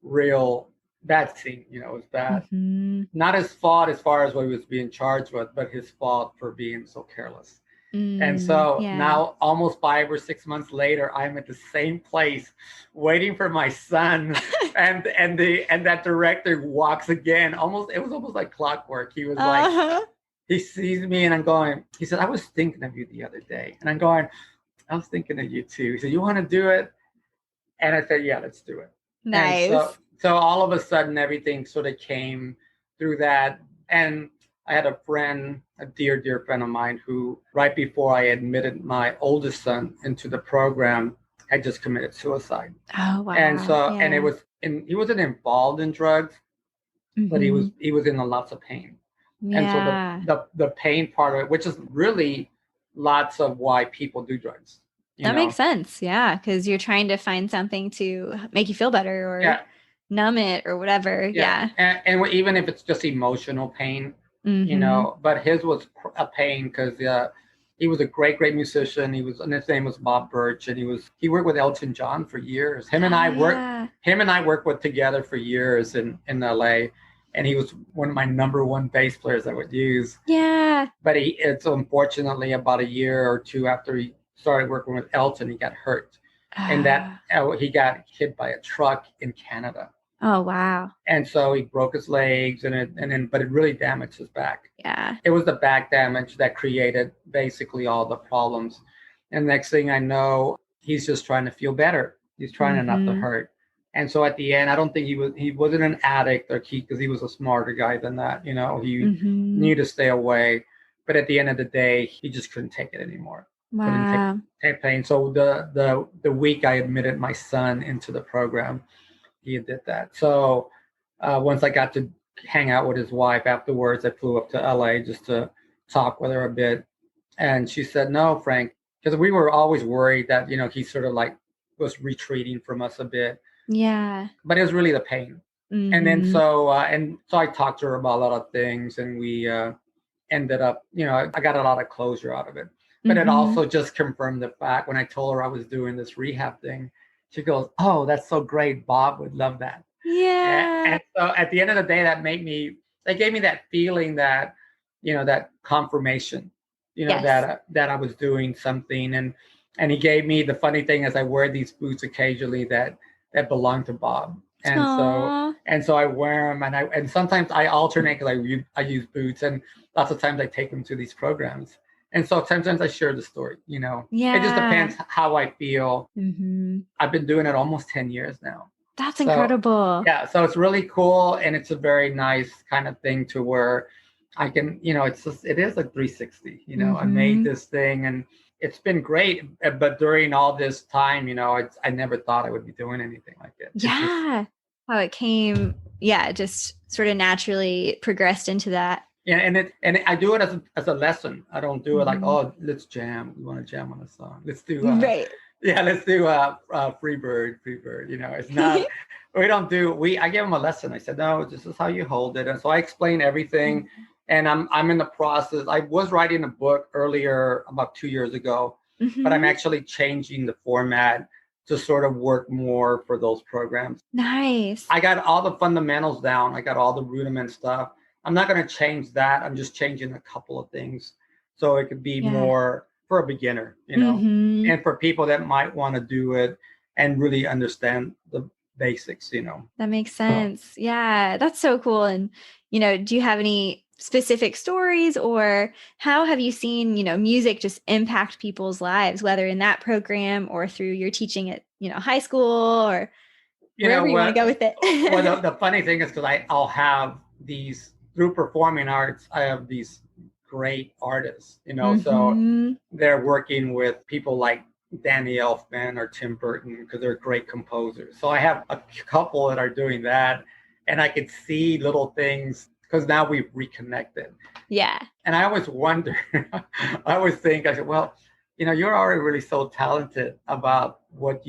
real bad scene. It was bad. Not his fault as far as what he was being charged with, but his fault for being so careless. And so now, almost 5 or 6 months later, I'm at the same place waiting for my son, and that director walks again. It was almost like clockwork. He was like, he sees me, and I'm going. He said, "I was thinking of you the other day," and I'm going, "I was thinking of you too." He said, "You want to do it?" And I said, "Yeah, let's do it." Nice. And so all of a sudden, everything sort of came through that, and I had a friend, a dear friend of mine, who right before I admitted my oldest son into the program had just committed suicide. Oh, wow. And so, and he wasn't involved in drugs, but he was in lots of pain. Yeah. And so the pain part of it, which is really lots of why people do drugs. That makes sense. Yeah. Because you're trying to find something to make you feel better or numb it or whatever. Yeah. And even if it's just emotional pain, but his was a pain because he was a great musician. And his name was Bob Birch, and he worked with Elton John for years. Him and I worked together for years in LA, and he was one of my number one bass players I would use. Yeah. But it's unfortunately about a year or two after he started working with Elton, he got hurt, and he got hit by a truck in Canada. Oh, wow. And so he broke his legs but it really damaged his back. Yeah. It was the back damage that created basically all the problems. And next thing I know, he's just trying to feel better. He's trying not to hurt. And so at the end, I don't think he wasn't an addict because he was a smarter guy than that. He knew to stay away. But at the end of the day, he just couldn't take it anymore. Wow. Couldn't take pain. So the week I admitted my son into the program, he did that. So once I got to hang out with his wife afterwards, I flew up to LA just to talk with her a bit. And she said, "No, Frank," because we were always worried that, he sort of like was retreating from us a bit. Yeah. But it was really the pain. And then so I talked to her about a lot of things, and we ended up, I got a lot of closure out of it. But it also just confirmed the fact when I told her I was doing this rehab thing. She goes, "Oh, that's so great. Bob would love that." Yeah. And so at the end of the day, that gave me that feeling that, that confirmation, that I was doing something. And he gave me, the funny thing is I wear these boots occasionally that belong to Bob. And so I wear them, and sometimes I alternate because I use boots, and lots of times I take them to these programs. And so sometimes I share the story, It just depends how I feel. I've been doing it almost 10 years now. That's incredible. Yeah. So it's really cool. And it's a very nice kind of thing to where, I can, it is like 360, I made Mm-hmm. this thing and it's been great. But during all this time, I never thought I would be doing anything like it. It's just, Yeah. How it came, yeah, just sort of naturally progressed into that. yeah. And I do it as a lesson. I don't do it like, Mm-hmm. oh, let's jam. We want to jam on a song. Let's do, Right. yeah, let's do Free Bird. It's not, I gave them a lesson. I said, no, this is how you hold it. And so I explain everything. And I'm in the process. I was writing a book earlier about 2 years ago, but I'm Mm-hmm. actually changing the format to sort of work more for those programs. Nice. I got all the fundamentals down. I got all the rudiment stuff. I'm not going to change that. I'm just changing a couple of things so it could be Yeah. more for a beginner, Mm-hmm. and for people that might want to do it and really understand the basics. That makes sense. Yeah, that's so cool. And, do you have any specific stories or how have you seen, music just impact people's lives, whether in that program or through your teaching at, high school or You know wherever you want to what? go with Well, it? the funny thing is because I'll have these through performing arts. I have these great artists, so Mm-hmm. they're working with people like Danny Elfman or Tim Burton because they're great composers. So I have a couple that are doing that, and I could see little things because now we've reconnected. Yeah. And I always wonder, I always think, I said, well, you're already really so talented about what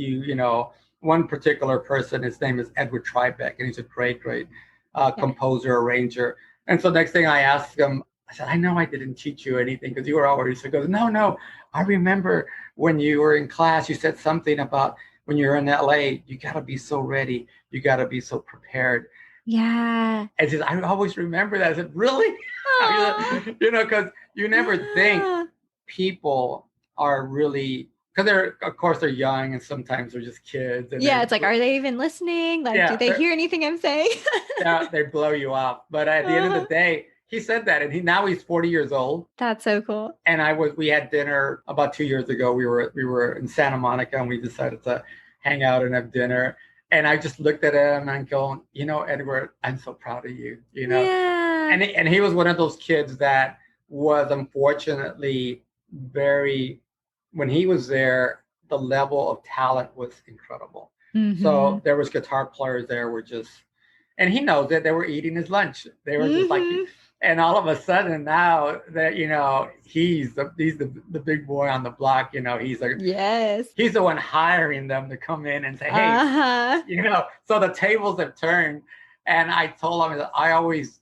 one particular person, his name is Edward Tribeck, and he's a great, great Yeah. composer, arranger. And so next thing I asked him, I said, I know I didn't teach you anything because you were already, so he goes, no, I remember when you were in class, you said something about when you're in LA, you got to be so ready. You got to be so prepared. Yeah. And just, I always remember that. I said, really? Aw. Because you never think Yeah. people are really, because of course, they're young and sometimes they're just kids. And Yeah, it's like, are they even listening? Like, do yeah, they hear anything I'm saying? yeah, they blow you off. But at the end of the day, he said that, and now he's 40 years old. That's so cool. And we had dinner about 2 years ago. We were in Santa Monica, and we decided to hang out and have dinner. And I just looked at him and going, Edward, I'm so proud of you, Yeah. And he was one of those kids that was unfortunately when he was there, the level of talent was incredible. Mm-hmm. So there was guitar players there were just, and he knows that they were eating his lunch. They were just like, and all of a sudden now that, he's the big boy on the block, he's like, yes, he's the one hiring them to come in and say, hey, so the tables have turned. And I told him that I always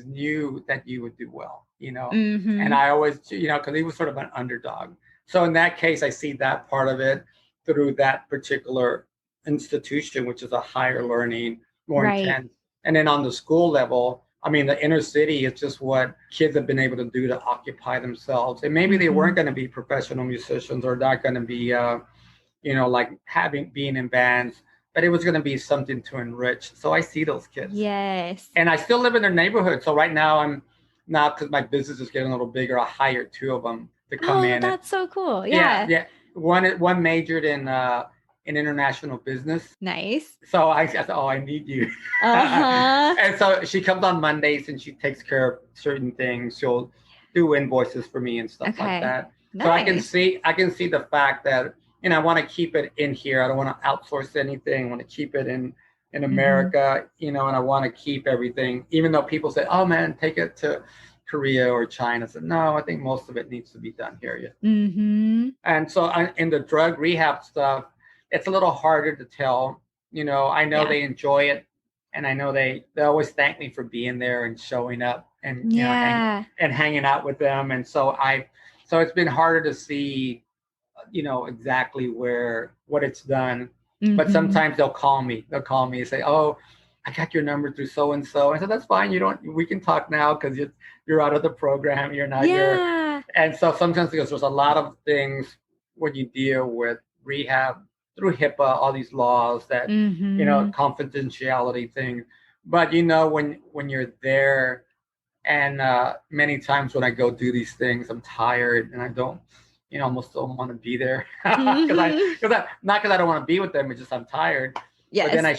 knew that you would do well, Mm-hmm. and I always, because he was sort of an underdog. So in that case, I see that part of it through that particular institution, which is a higher learning, more intense. And then on the school level, I mean, the inner city is just what kids have been able to do to occupy themselves. And maybe they weren't going to be professional musicians or not going to be, like being in bands, but it was going to be something to enrich. So I see those kids. Yes. And I still live in their neighborhood. So right now because my business is getting a little bigger, I hired two of them to come in. That's so cool. Yeah. Yeah. One majored in international business. Nice. So I said, oh, I need you. Uh-huh. And so she comes on Mondays and she takes care of certain things. She'll do invoices for me and stuff like that. Nice. So I can see the fact that, I want to keep it in here. I don't want to outsource anything. I want to keep it in America, and I want to keep everything, even though people say, oh man, take it to Korea or China. I said, no, I think most of it needs to be done here. Yeah. Mm-hmm. And so in the drug rehab stuff, it's a little harder to tell. I know they enjoy it, and I know they always thank me for being there and showing up and and hanging out with them. And so it's been harder to see, exactly what it's done. Mm-hmm. But sometimes they'll call me and say, oh, I got your number through so and so. I said, that's fine. We can talk now because you're out of the program. You're not here. And so sometimes because there's a lot of things when you deal with rehab through HIPAA, all these laws that, confidentiality things. But, when you're there, and many times when I go do these things, I'm tired and I don't, almost don't want to be there not because I don't want to be with them. It's just I'm tired. Yes. But then I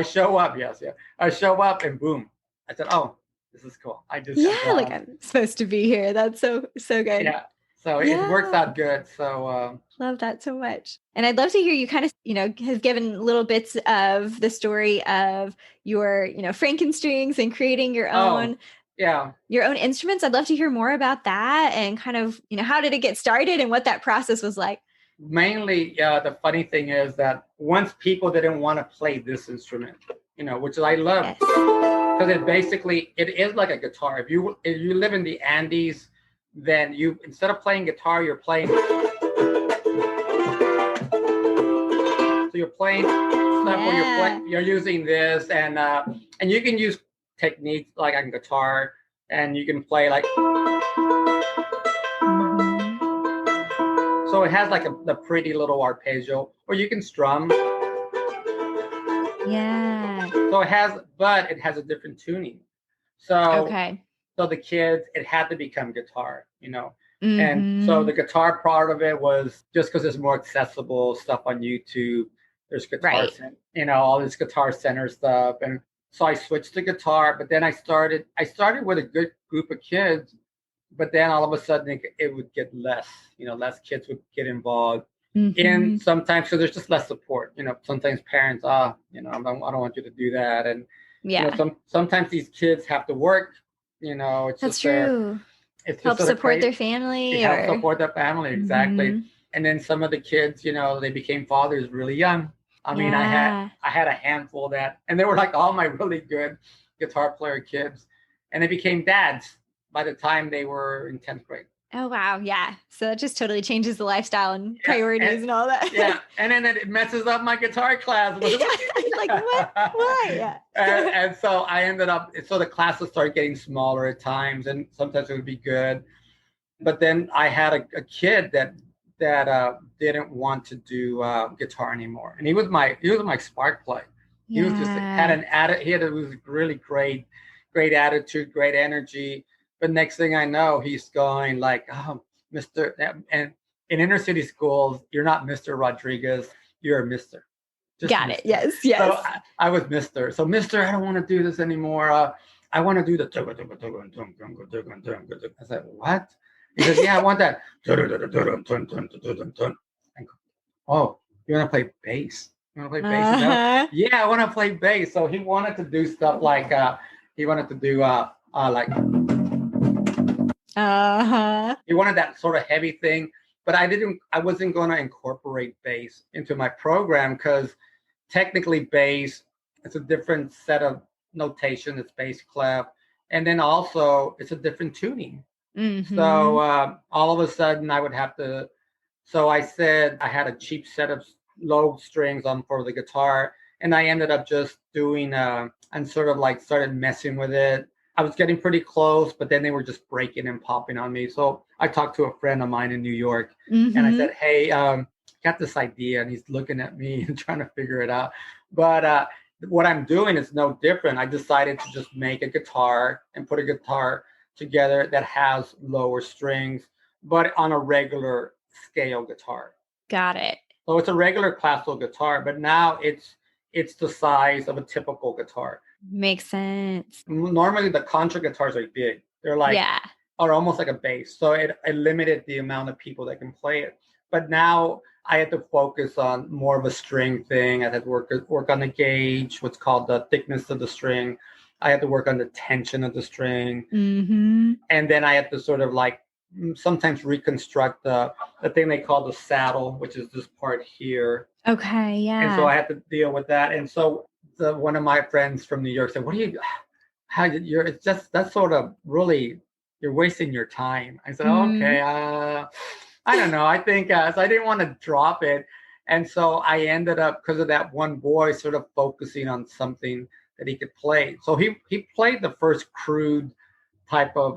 show up. Yes. Yeah. I show up and boom. I said, oh, this is cool. I just got Yeah, like drawn. I'm supposed to be here. That's so good. Yeah. So it works Yeah. out good. So Love that so much. And I'd love to hear you kind of, have given little bits of the story of your, Frankenstrings and creating oh yeah. your own instruments. I'd love to hear more about that and kind of, how did it get started and what that process was like? Mainly, the funny thing is that once people didn't want to play this instrument, which I love, Yes. because it is like a guitar. If you live in the Andes, then you, instead of playing guitar, you're playing. So you're playing stuff where you're using this, and you can use techniques like on guitar, and you can play like. So it has like the pretty little arpeggio, or you can strum. Yeah. So it has a different tuning. So Okay. so the kids, it had to become guitar, And so Mm-hmm. the guitar part of it was just because it's more accessible stuff on YouTube. There's guitar, Right. all this Guitar Center stuff, and so I switched to guitar. But then I started with a good group of kids, but then all of a sudden it would get less. Less kids would get involved. Mm-hmm. And sometimes, so there's just less support. Sometimes parents, I don't want you to do that, and Yeah. sometimes these kids have to work. It's That's just true. it's just Help sort of support their crazy. family Help support their family, exactly. Mhm. And then some of the kids, they became fathers really young. I mean, I had a handful and they were like all my really good guitar player kids, and they became dads by the time they were in 10th grade. Oh, wow. Yeah. So that just totally changes the lifestyle and priorities and all that. Yeah. And then it messes up my guitar class. Like, what? Why? Yeah. and so I ended up, so the classes started getting smaller at times, and sometimes it would be good. But then I had a kid that didn't want to do guitar anymore. And he was my spark plug. He was just had an attitude. He was really great attitude, great energy. But next thing I know, he's going like, oh, Mr. And in inner city schools, you're not Mr. Rodriguez, you're a Mr. Just Got Mr. it. Yes. So I was Mr. So Mr., I don't want to do this anymore. I want to do the. I said, what? He says, yeah, I want that. Oh, you want to play bass? You want to play bass? No? Yeah, I want to play bass. So he wanted to do stuff like he wanted to do like he wanted that sort of heavy thing, but I wasn't going to incorporate bass into my program because technically bass, it's a different set of notation. It's bass clef, and then also it's a different tuning. Mm-hmm. So all of a sudden I would have to. So I said I had a cheap set of low strings on for the guitar, and I ended up just doing and sort of like started messing with it. I was getting pretty close, but then they were just breaking and popping on me. So I talked to a friend of mine in New York, and I said, hey, got this idea, and he's looking at me and trying to figure it out. But what I'm doing is no different. I decided to just make a guitar and put a guitar together that has lower strings, but on a regular scale guitar. Got it. So it's a regular classical guitar, but now it's the size of a typical guitar. Makes sense. Normally the contra guitars are big. They're like are almost like a bass. So it limited the amount of people that can play it. But now I had to focus on more of a string thing. I had to work on the gauge, what's called the thickness of the string. I had to work on the tension of the string. Mm-hmm. And then I had to sort of like sometimes reconstruct the thing they call the saddle, which is this part here. Okay, yeah. And so I had to deal with that. And so one of my friends from New York said, it's just, that's sort of really, you're wasting your time. I said, okay, I don't know. I think, so I didn't want to drop it. And so I ended up, because of that one boy, sort of focusing on something that he could play. So he played the first crude type of,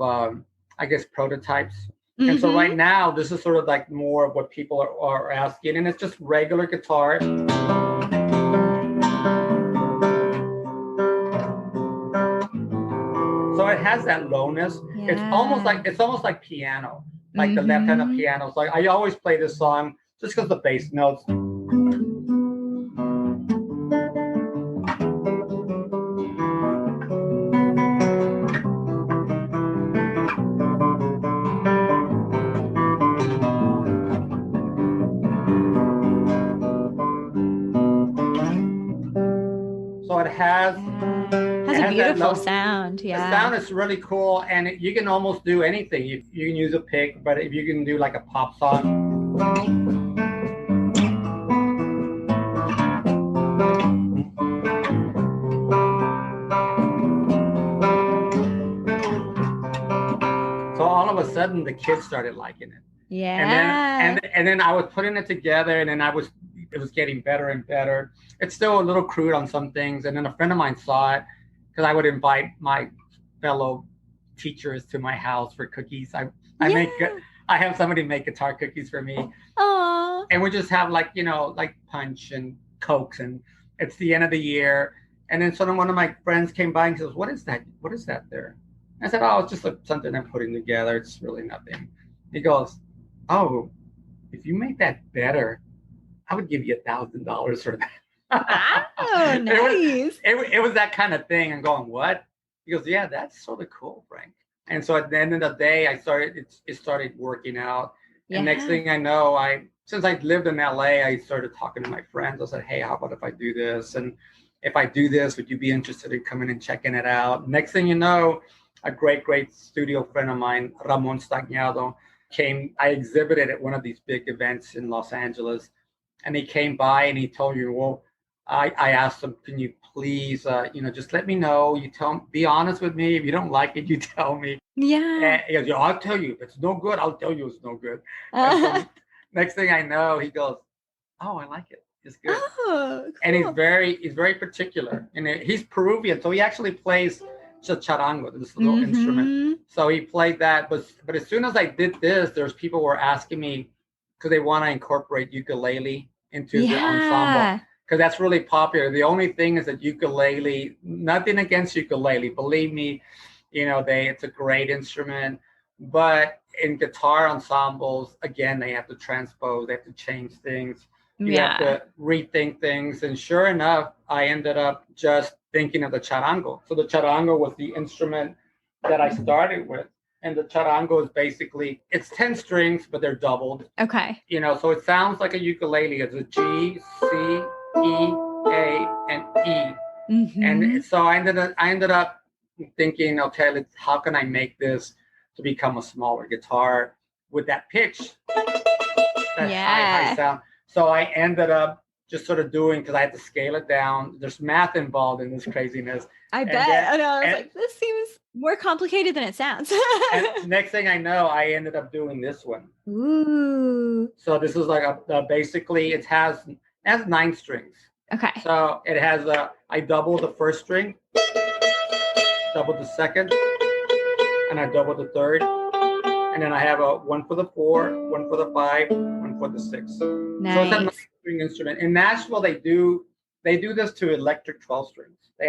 I guess, prototypes. Mm-hmm. And so right now, this is sort of like more of what people are asking. And it's just regular guitar. So it has that lowness. Yeah. It's almost like piano, like the left hand of piano. So I always play this song just because the bass notes. it has a beautiful sound. Yeah. The sound is really cool, and you can almost do anything. You can use a pick, but if you can do like a pop song. So all of a sudden, the kids started liking it. Yeah. And then I was putting it together, and then it was getting better and better. It's still a little crude on some things. And then a friend of mine saw it, because I would invite my fellow teachers to my house for cookies. I have somebody make guitar cookies for me. Aww. And we just have like punch and Cokes, and it's the end of the year. And then sort of one of my friends came by and says, "What is that? What is that there?" I said, "Oh, it's just something I'm putting together. It's really nothing." He goes, "Oh, if you make that better, I would give you $1,000 for that." Wow, nice. It was that kind of thing. I'm going, "What?" He goes, "Yeah, that's sort of cool, Frank." And so at the end of the day, it started working out. And next thing I know, since I lived in LA, I started talking to my friends. I said, "Hey, how about if I do this? And if I do this, would you be interested in coming and checking it out?" Next thing you know, a great studio friend of mine, Ramon Stagnado, came. I exhibited at one of these big events in Los Angeles, and he came by and he told me, "Well," I asked him, "Can you please, just let me know. Be honest with me. If you don't like it, you tell me." Yeah. And he goes, "Yeah, I'll tell you. If it's no good, I'll tell you it's no good." So next thing I know, he goes, "Oh, I like it. It's good." Oh, cool. And he's very particular. And he's Peruvian, so he actually plays charango, this little instrument. So he played that, but as soon as I did this, there's people were asking me, because they want to incorporate ukulele into the ensemble, because that's really popular. The only thing is that ukulele, nothing against ukulele, believe me, it's a great instrument, but in guitar ensembles, again, they have to transpose, they have to change things. You have to rethink things. And sure enough, I ended up just thinking of the charango. So the charango was the instrument that I started with. And the charango is basically, it's 10 strings, but they're doubled. Okay. So it sounds like a ukulele. It's a G, C, E, A, and E. And so I ended up thinking, okay, how can I make this to become a smaller guitar with that pitch, that high sound? So I ended up just sort of doing, because I had to scale it down. There's math involved in this craziness. I bet. I know. I was like, this seems more complicated than it sounds. And next thing I know, I ended up doing this one. Ooh. So this is like basically it has 9 strings. Okay. So it has I double the first string, double the second, and I double the third. And then I have a 1 for the 4, 1 for the 5, 1 for the 6. Nice. So it's a 9-string instrument. In Nashville, they do this to electric 12 strings. They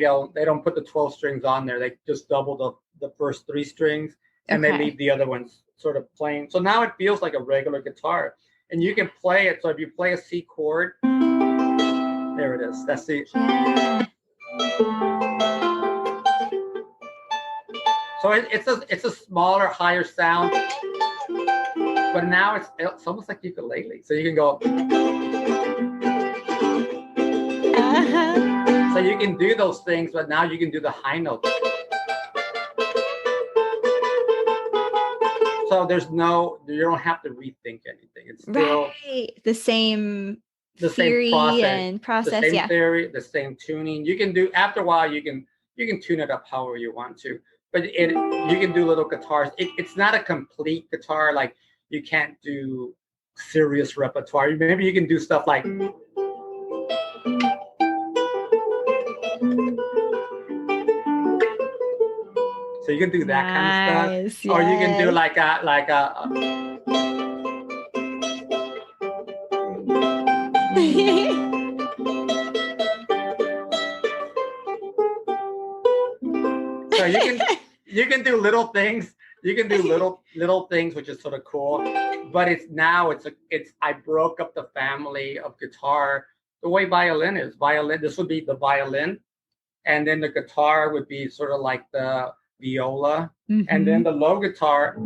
don't put the 12 strings on there. They just double the first 3 strings, and they leave the other ones sort of plain. So now it feels like a regular guitar, and you can play it. So if you play a C chord, there it is. That's the. So it's a smaller, higher sound, but now it's almost like ukulele. So you can go. So you can do those things, but now you can do the high notes. So you don't have to rethink anything. It's still the same theory and process. The same theory, the same tuning. You can do, after a while, you can tune it up however you want to. But you can do little guitars. It's not a complete guitar. Like, you can't do serious repertoire. Maybe you can do stuff like. So you can do that kind of stuff, or you can do like a. So you can do little things. You can do little things, which is sort of cool. But I broke up the family of guitar the way violin is. This would be the violin, and then the guitar would be sort of like the viola, and then the low guitar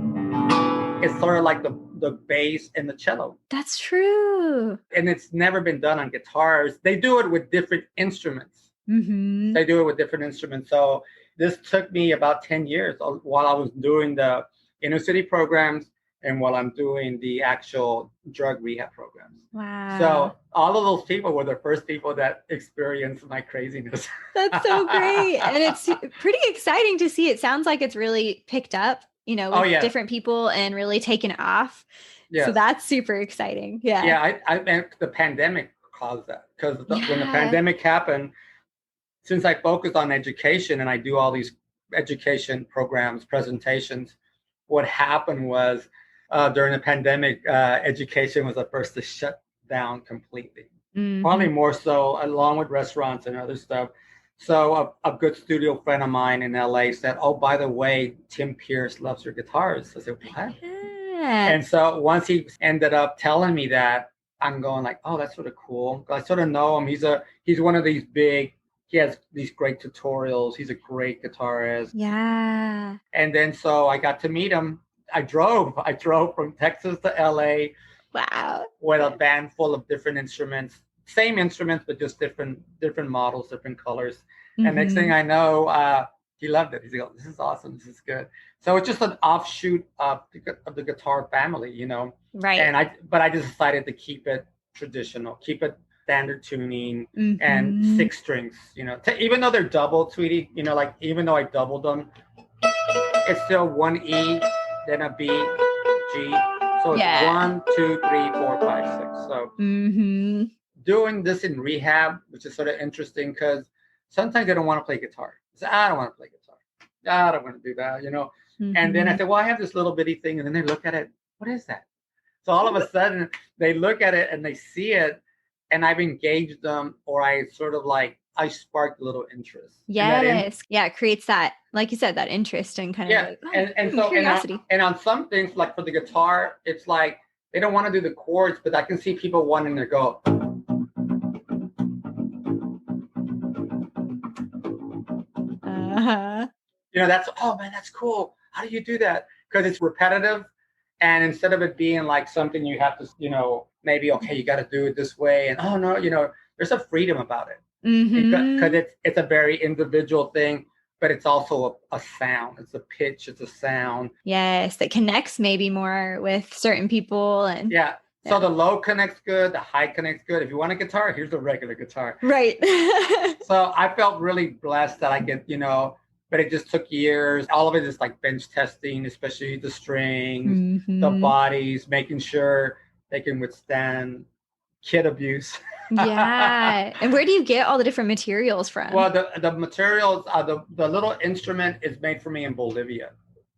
it's sort of like the bass and the cello. That's true. And it's never been done on guitars. They do it with different instruments. Mm-hmm. They do it with different instruments. So this took me about 10 years while I was doing the inner city programs and while I'm doing the actual drug rehab programs. Wow. So all of those people were the first people that experienced my craziness. That's so great. And it's pretty exciting to see. It sounds like it's really picked up, with different people and really taken off. Yes. So that's super exciting. Yeah. Yeah. I the pandemic caused that because when the pandemic happened, since I focused on education and I do all these education programs, presentations, what happened was during the pandemic, education was the first to shut down completely. Mm-hmm. Probably more so along with restaurants and other stuff. So a good studio friend of mine in LA said, "Oh, by the way, Tim Pierce loves your guitars." I said, "What?" Yeah. And so once he ended up telling me that, I'm going like, "Oh, that's sort of cool." I sort of know him. He's one of these big. He has these great tutorials. He's a great guitarist. Yeah. And then so I got to meet him. I drove from Texas to LA. Wow. With a band full of different instruments. Same instruments, but just different models, different colors. Mm-hmm. And next thing I know, he loved it. He's like, "This is awesome. This is good." So it's just an offshoot of the guitar family, Right. And I just decided to keep it traditional, keep it standard tuning, mm-hmm. and 6 strings, even though they're double, sweetie, like even though I doubled them, it's still 1 E, then a B, G. So it's 1, 2, 3, 4, 5, 6. So mm-hmm. doing this in rehab, which is sort of interesting because sometimes they don't want to play guitar. Say, "I don't want to play guitar. I don't want to do that, Mm-hmm. And then I said, "Well, I have this little bitty thing." And then they look at it. "What is that?" So all of a sudden they look at it and they see it. And I've engaged them, or I sort of I sparked a little interest. Yes. It creates that, like you said, that interest and kind of and so curiosity. And on some things, like for the guitar, it's like they don't want to do the chords, but I can see people wanting to go. Uh-huh. Oh man, that's cool. How do you do that? Because it's repetitive. And instead of it being like something you have to, maybe, okay, you got to do it this way. And, oh, no, there's a freedom about it. Mm-hmm. Because it's a very individual thing, but it's also a sound. It's a pitch. It's a sound. Yes, that connects maybe more with certain people. And yeah. So the low connects good. The high connects good. If you want a guitar, here's a regular guitar. Right. So I felt really blessed that I get, but it just took years. All of it is like bench testing, especially the strings, mm-hmm. the bodies, making sure they can withstand kid abuse. Yeah. And where do you get all the different materials from? Well, the materials, the little instrument is made for me in Bolivia.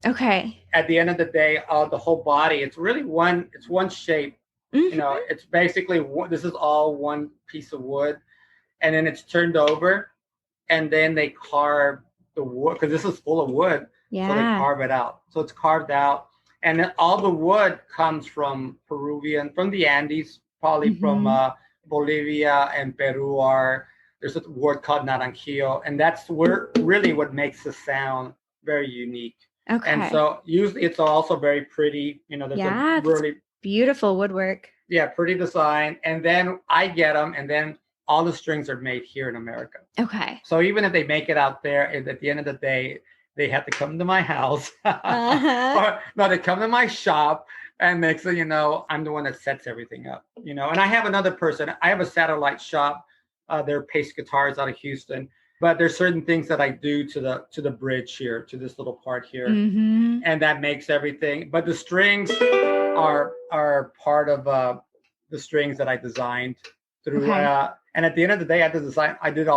Okay. At the end of the day, the whole body, it's really one shape. Mm-hmm. It's basically, this is all one piece of wood. And then it's turned over. And then they carve the wood, because this is full of wood. Yeah. So they carve it out. So it's carved out. And then all the wood comes from from the Andes, probably mm-hmm. from Bolivia and Peru. There's a word called naranjillo. And that's really what makes the sound very unique. Okay. And so usually it's also very pretty. There's a really beautiful woodwork. Yeah, pretty design. And then I get them, and then all the strings are made here in America. Okay. So even if they make it out there, at the end of the day, they have to come to my house. Uh-huh. They come to my shop, and next thing you know, I'm the one that sets everything up. And I have another person. I have a satellite shop. They're Pace Guitars out of Houston. But there's certain things that I do to the bridge here, to this little part here, mm-hmm. and that makes everything. But the strings are part of the strings that I designed through. Okay. And at the end of the day, I did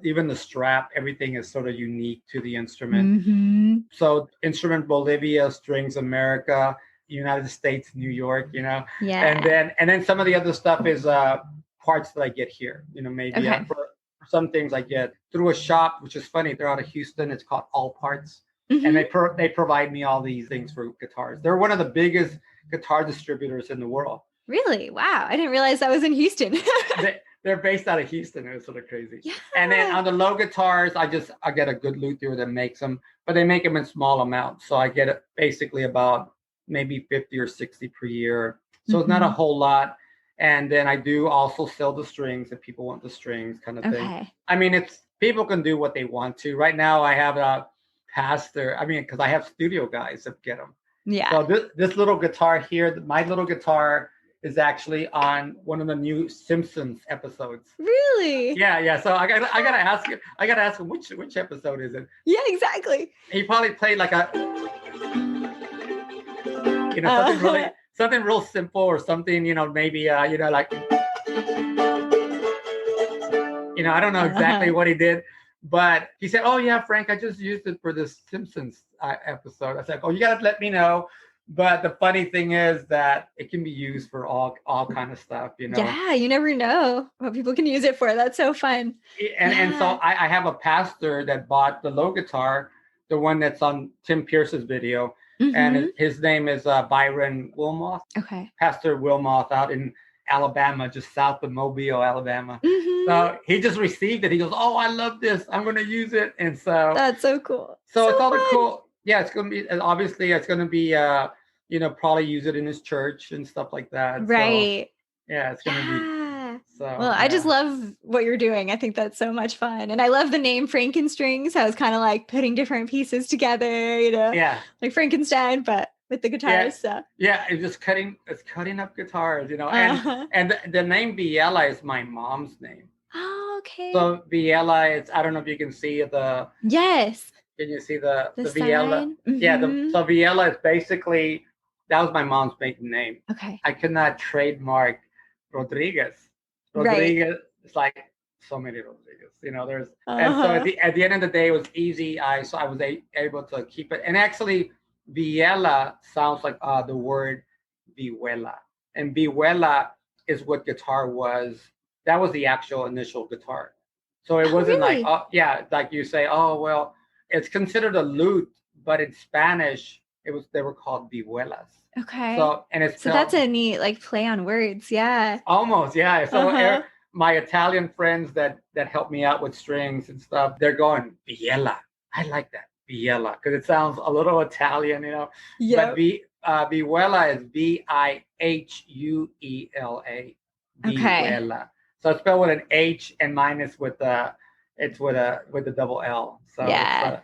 even the strap. Everything is sort of unique to the instrument. Mm-hmm. So instrument Bolivia, strings America, United States, New York. Yeah. And then some of the other stuff is parts that I get here. Maybe okay. For some things I get through a shop, which is funny. They're out of Houston. It's called All Parts. Mm-hmm. And they provide me all these things for guitars. They're one of the biggest guitar distributors in the world. Really? Wow. I didn't realize that was in Houston. They're based out of Houston. It was sort of crazy. Yeah. And then on the low guitars, I get a good luthier that makes them, but they make them in small amounts. So I get basically about maybe 50 or 60 per year. So it's not a whole lot. And then I do also sell the strings if people want the strings kind of thing. I mean, it's people can do what they want to. Right now I have a pastor. I mean, because I have studio guys that get them. Yeah. So this little guitar here, my little guitar is actually on one of the new Simpsons episodes. Really? Yeah. So I gotta ask him which episode is it? Yeah, exactly. He probably played like a something real simple or something, maybe like I don't know exactly what he did, but he said, "Oh yeah, Frank, I just used it for this Simpsons episode." I said, "Oh, you gotta let me know." But the funny thing is that it can be used for all kind of stuff, Yeah, you never know what people can use it for. That's so fun. And so I have a pastor that bought the low guitar, the one that's on Tim Pierce's video, and his name is Byron Wilmoth. Okay. Pastor Wilmoth out in Alabama, just south of Mobile, Alabama. So he just received it. He goes, "Oh, I love this. I'm going to use it." And so that's so cool. So it's all the cool. Yeah, it's going to be, obviously it's going to be, probably use it in his church and stuff like that. Right. So, yeah, it's going to be. So, well, I just love what you're doing. I think that's so much fun. And I love the name Frankenstrings. I was kind of like putting different pieces together, Yeah. like Frankenstein, but with the guitars. Yeah, it's cutting up guitars, and the name Villela is my mom's name. Oh, okay. So Villela, I don't know if you can see the. Yes. Can you see the Villela? Yeah, so Villela is basically, that was my mom's maiden name. Okay. I could not trademark Rodriguez. Rodriguez is like so many Rodriguez, there's, and so at the end of the day, it was easy. I was able to keep it. And actually, Villela sounds like the word vihuela. And vihuela is what guitar was. That was the actual initial guitar. So it wasn't really? like you say, oh, well, it's considered a lute, but in Spanish, they were called vihuelas. Okay. So that's a neat play on words. Yeah. Almost. Yeah. So my Italian friends that help me out with strings and stuff, they're going, Villela. I like that. Villela, because it sounds a little Italian, Yeah. But vihuela is Vihuela. Vihuela. Okay. So it's spelled with an H and minus with the double L. So yeah,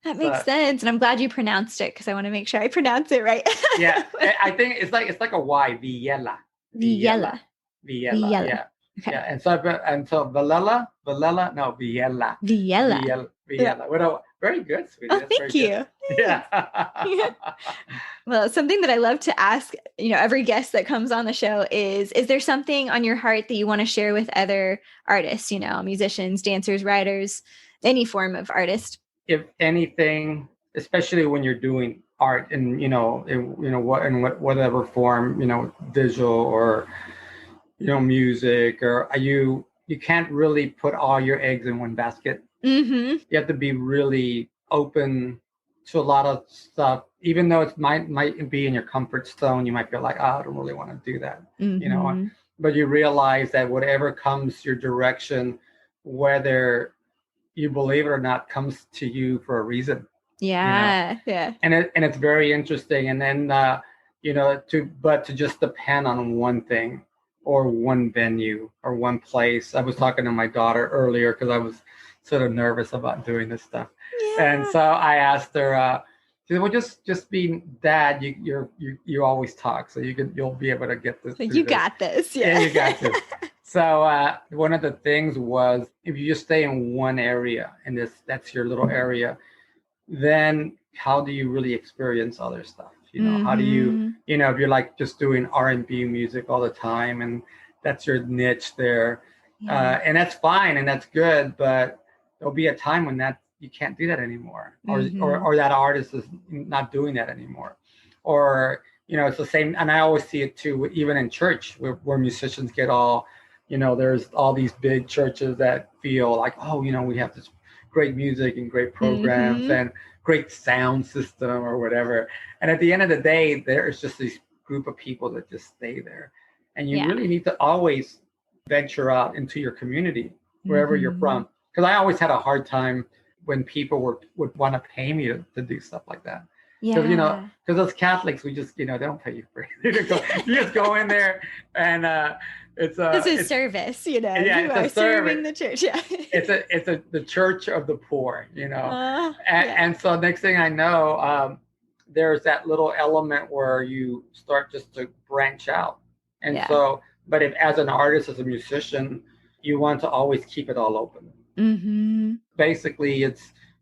that makes sense, and I'm glad you pronounced it because I want to make sure I pronounce it right. Yeah, I think it's like a Y. Villela. Villela. Yeah. Okay. Yeah, and so Villela, no, Villela. Villela. Very good, sweetie. Oh, thank you. Yeah. Well, something that I love to ask, every guest that comes on the show is there something on your heart that you want to share with other artists, musicians, dancers, writers, any form of artist? If anything, especially when you're doing art in whatever form, visual or music, or you can't really put all your eggs in one basket. You have to be really open to a lot of stuff, even though it might be in your comfort zone. You might feel like, I don't really want to do that, but you realize that whatever comes your direction, whether you believe it or not, comes to you for a reason. Yeah. And it's very interesting. And then to just depend on one thing or one venue or one place. I was talking to my daughter earlier because I was sort of nervous about doing this stuff. Yeah. And so I asked her, she said, well, just be Dad, you always talk, so you'll be able to get this. You got this. Yeah, you got this. So one of the things was, if you just stay in one area and that's your little area, then how do you really experience other stuff? How do you, if you're like just doing R&B music all the time and that's your niche there, and that's fine and that's good, but there'll be a time when that you can't do that anymore, or that artist is not doing that anymore, or it's the same. And I always see it too, even in church, where musicians get all, there's all these big churches that feel like, oh, we have this great music and great programs and great sound system or whatever. And at the end of the day, there's just this group of people that just stay there. And you really need to always venture out into your community, wherever you're from. Because I always had a hard time when people would want to pay me to do stuff like that. Because, Yeah. because as Catholics, we just, they don't pay you for it. You just go in there and This is service, you it's a are serving service. the church. Yeah. It's the church of the poor, Yeah. and so next thing I know, there's that little element where you start just to branch out. And Yeah. so, but if as an artist, as a musician, you want to always keep it all open. Mm-hmm. Basically,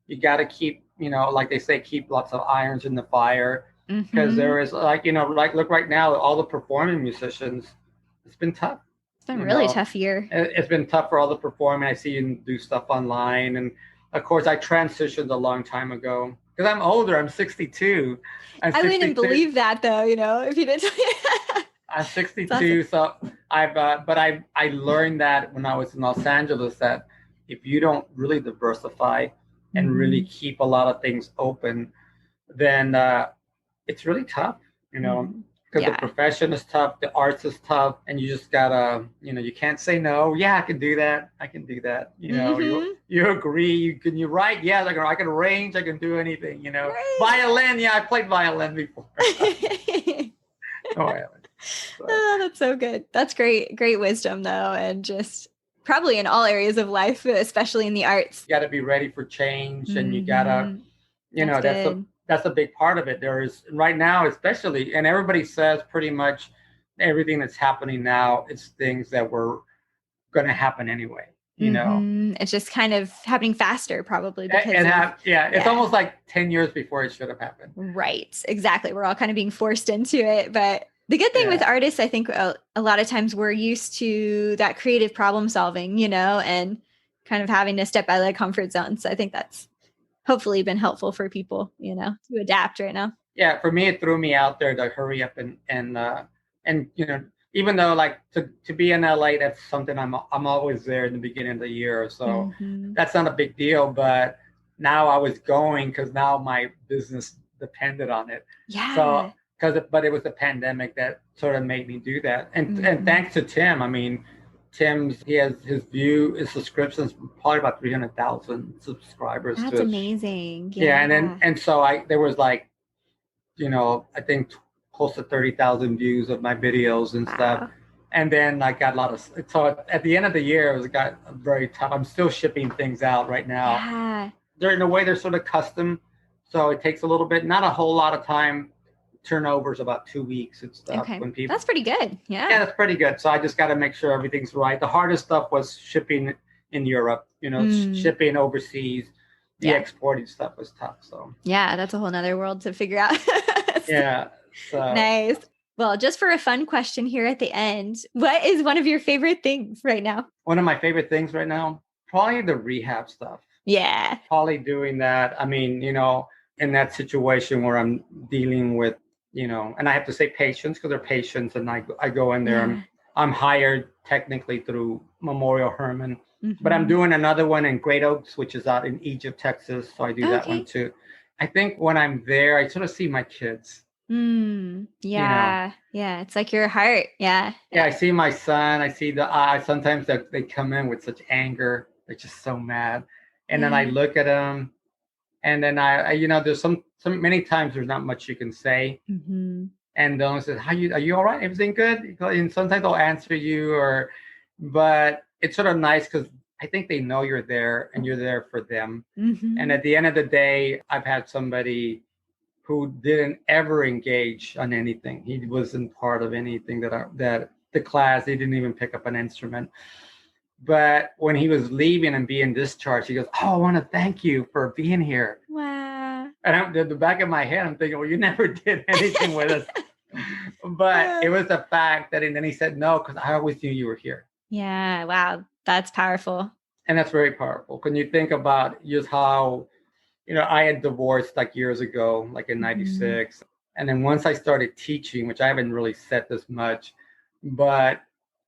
you got to keep, like they say, keep lots of irons in the fire, because there is like look right now, all the performing musicians, it's been tough. It's been a really tough year. It's been tough for all the performing. I see you do stuff online, and of course, I transitioned a long time ago because I'm older. I'm 62. I wouldn't believe that though. If you didn't. I'm 62, so I learned that when I was in Los Angeles, that if you don't really diversify and really keep a lot of things open, then it's really tough, because the profession is tough, the arts is tough, and you just gotta, you can't say no. Yeah, I can do that. You agree. You write. Yeah, I can arrange. I can do anything. Right. Violin. Yeah, I played violin before. Oh, I haven't. So. Oh, that's so good. That's great wisdom though, and just probably in all areas of life, especially in the arts. You got to be ready for change, and you gotta, that's a big part of it. There is right now, especially, and everybody says pretty much everything that's happening now, it's things that were going to happen anyway. It's just kind of happening faster, probably because it's almost like 10 years before it should have happened. Right, exactly. We're all kind of being forced into it, but the good thing with artists, I think a lot of times we're used to that creative problem solving, and kind of having to step out of the comfort zone. So I think that's hopefully been helpful for people, to adapt right now. Yeah, for me, it threw me out there to hurry up and even though like to be in LA, that's something I'm always there in the beginning of the year, so that's not a big deal. But now I was going because now my business depended on it. Yeah. So but it was the pandemic that sort of made me do that, and thanks to Tim. I mean, he has his subscriptions probably about 300,000 subscribers. That's amazing. Yeah, and so there was like, I think close to 30,000 views of my videos and stuff. And then I got a lot of, so at the end of the year, it got very tough. I'm still shipping things out right now. Yeah. They're in a way, they're sort of custom. So it takes a little bit, not a whole lot of time. Turnover's about 2 weeks and stuff. Okay. That's pretty good. Yeah. Yeah, that's pretty good. So I just got to make sure everything's right. The hardest stuff was shipping in Europe, shipping overseas. The exporting stuff was tough. So yeah, that's a whole nother world to figure out. Yeah. So. Nice. Well, just for a fun question here at the end, what is one of your favorite things right now? One of my favorite things right now, probably the rehab stuff. Yeah. Probably doing that. I mean, in that situation where I'm dealing with, and I have to say patients because they're patients, and I go in there. Yeah. I'm hired technically through Memorial Hermann, but I'm doing another one in Great Oaks, which is out in Egypt, Texas. So I do that one too. I think when I'm there, I sort of see my kids. Yeah. Yeah. It's like your heart. Yeah. Yeah. I see my son. I see the eyes. Sometimes they come in with such anger. They're just so mad. And then I look at them, and then I there's some many times there's not much you can say. And they'll say, are you all right? Everything good? And sometimes they'll answer you, but it's sort of nice because I think they know you're there and you're there for them. And at the end of the day, I've had somebody who didn't ever engage on anything. He wasn't part of anything that the class. He didn't even pick up an instrument. But when he was leaving and being discharged, he goes, "Oh, I want to thank you for being here." Wow. And at the back of my head, I'm thinking, well, you never did anything with us. But it was the fact that, and then he said, no, because I always knew you were here. Yeah. Wow. That's powerful. And that's very powerful. When you think about just how, I had divorced like years ago, like in 96. And then once I started teaching, which I haven't really said this much, but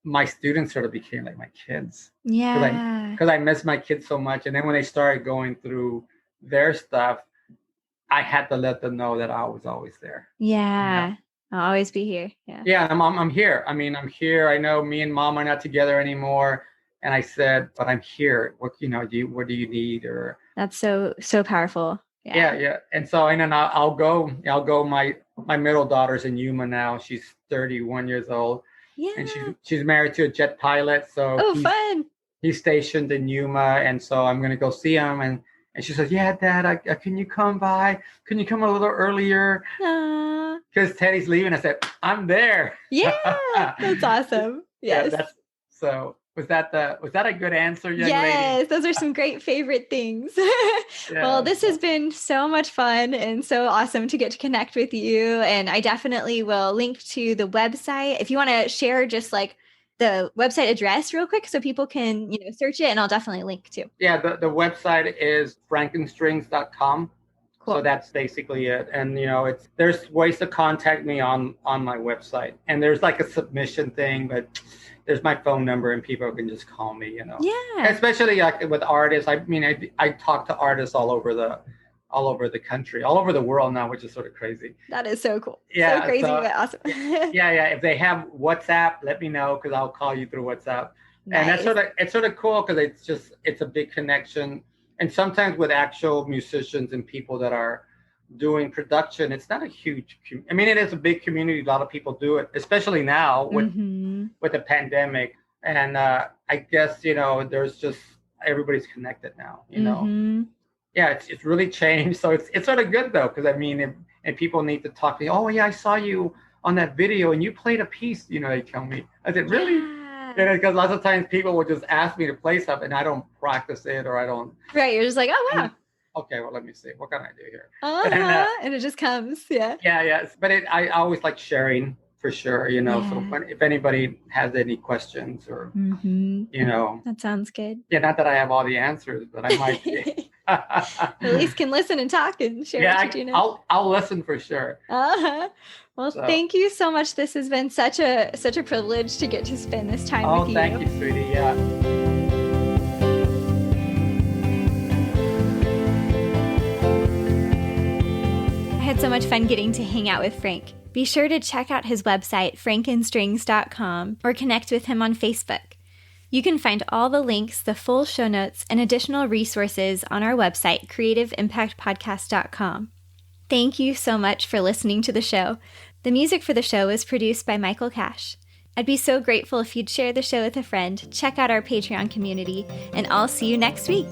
my students sort of became like my kids. Yeah. Because I miss my kids so much. And then when they started going through their stuff, I had to let them know that I was always there. Yeah. I'll always be here. Yeah. Yeah. I'm here. I mean, I'm here. I know me and Mom are not together anymore. And I said, but I'm here. What do you need? Or that's so powerful. Yeah. And so, and then I'll go. My middle daughter's in Yuma now. She's 31 years old. Yeah. And she's married to a jet pilot. So fun. He's stationed in Yuma, and so I'm gonna go see him. And she says, "Yeah, Dad, can you come by? Can you come a little earlier? Because Teddy's leaving." I said, "I'm there." Yeah, that's awesome. Yes. Yeah, so. Was that a good answer, young lady? Yes, those are some great favorite things. Well, this has been so much fun and so awesome to get to connect with you. And I definitely will link to the website. If you want to share just like the website address real quick so people can, search it, and I'll definitely link too. Yeah, the website is frankenstrings.com. Cool. So that's basically it. And, there's ways to contact me on my website. And there's like a submission thing, but there's my phone number and people can just call me, Yeah. Especially like with artists. I talk to artists all over the country, all over the world now, which is sort of crazy. That is so cool. Yeah. So crazy, but awesome. Yeah. If they have WhatsApp, let me know, because I'll call you through WhatsApp. Nice. And it's sort of cool because it's a big connection. And sometimes with actual musicians and people that are doing production, it's not a huge, it is a big community. A lot of people do it, especially now with the pandemic. And I guess, there's just, everybody's connected now, Yeah, it's really changed. So it's sort of good though, because and people need to talk to me. "Oh yeah, I saw you on that video and you played a piece," they tell me. I said, "Really?" Yeah. Because lots of times people will just ask me to play something and I don't practice it, or I don't. Right, you're just like, "Oh wow." Okay, well, let me see. What can I do here? And it just comes. Yeah. Yeah. But I always like sharing, for sure, So if anybody has any questions or, That sounds good. Yeah, not that I have all the answers, but I might be. At least can listen and talk and share what you know. I'll listen for sure. Well, thank you so much. This has been such a privilege to get to spend this time with you. Oh, thank you, sweetie. Yeah. I had so much fun getting to hang out with Frank. Be sure to check out his website, frankenstrings.com, or connect with him on Facebook. You can find all the links, the full show notes, and additional resources on our website, creativeimpactpodcast.com. Thank you so much for listening to the show. The music for the show is produced by Michael Cash. I'd be so grateful if you'd share the show with a friend, check out our Patreon community, and I'll see you next week.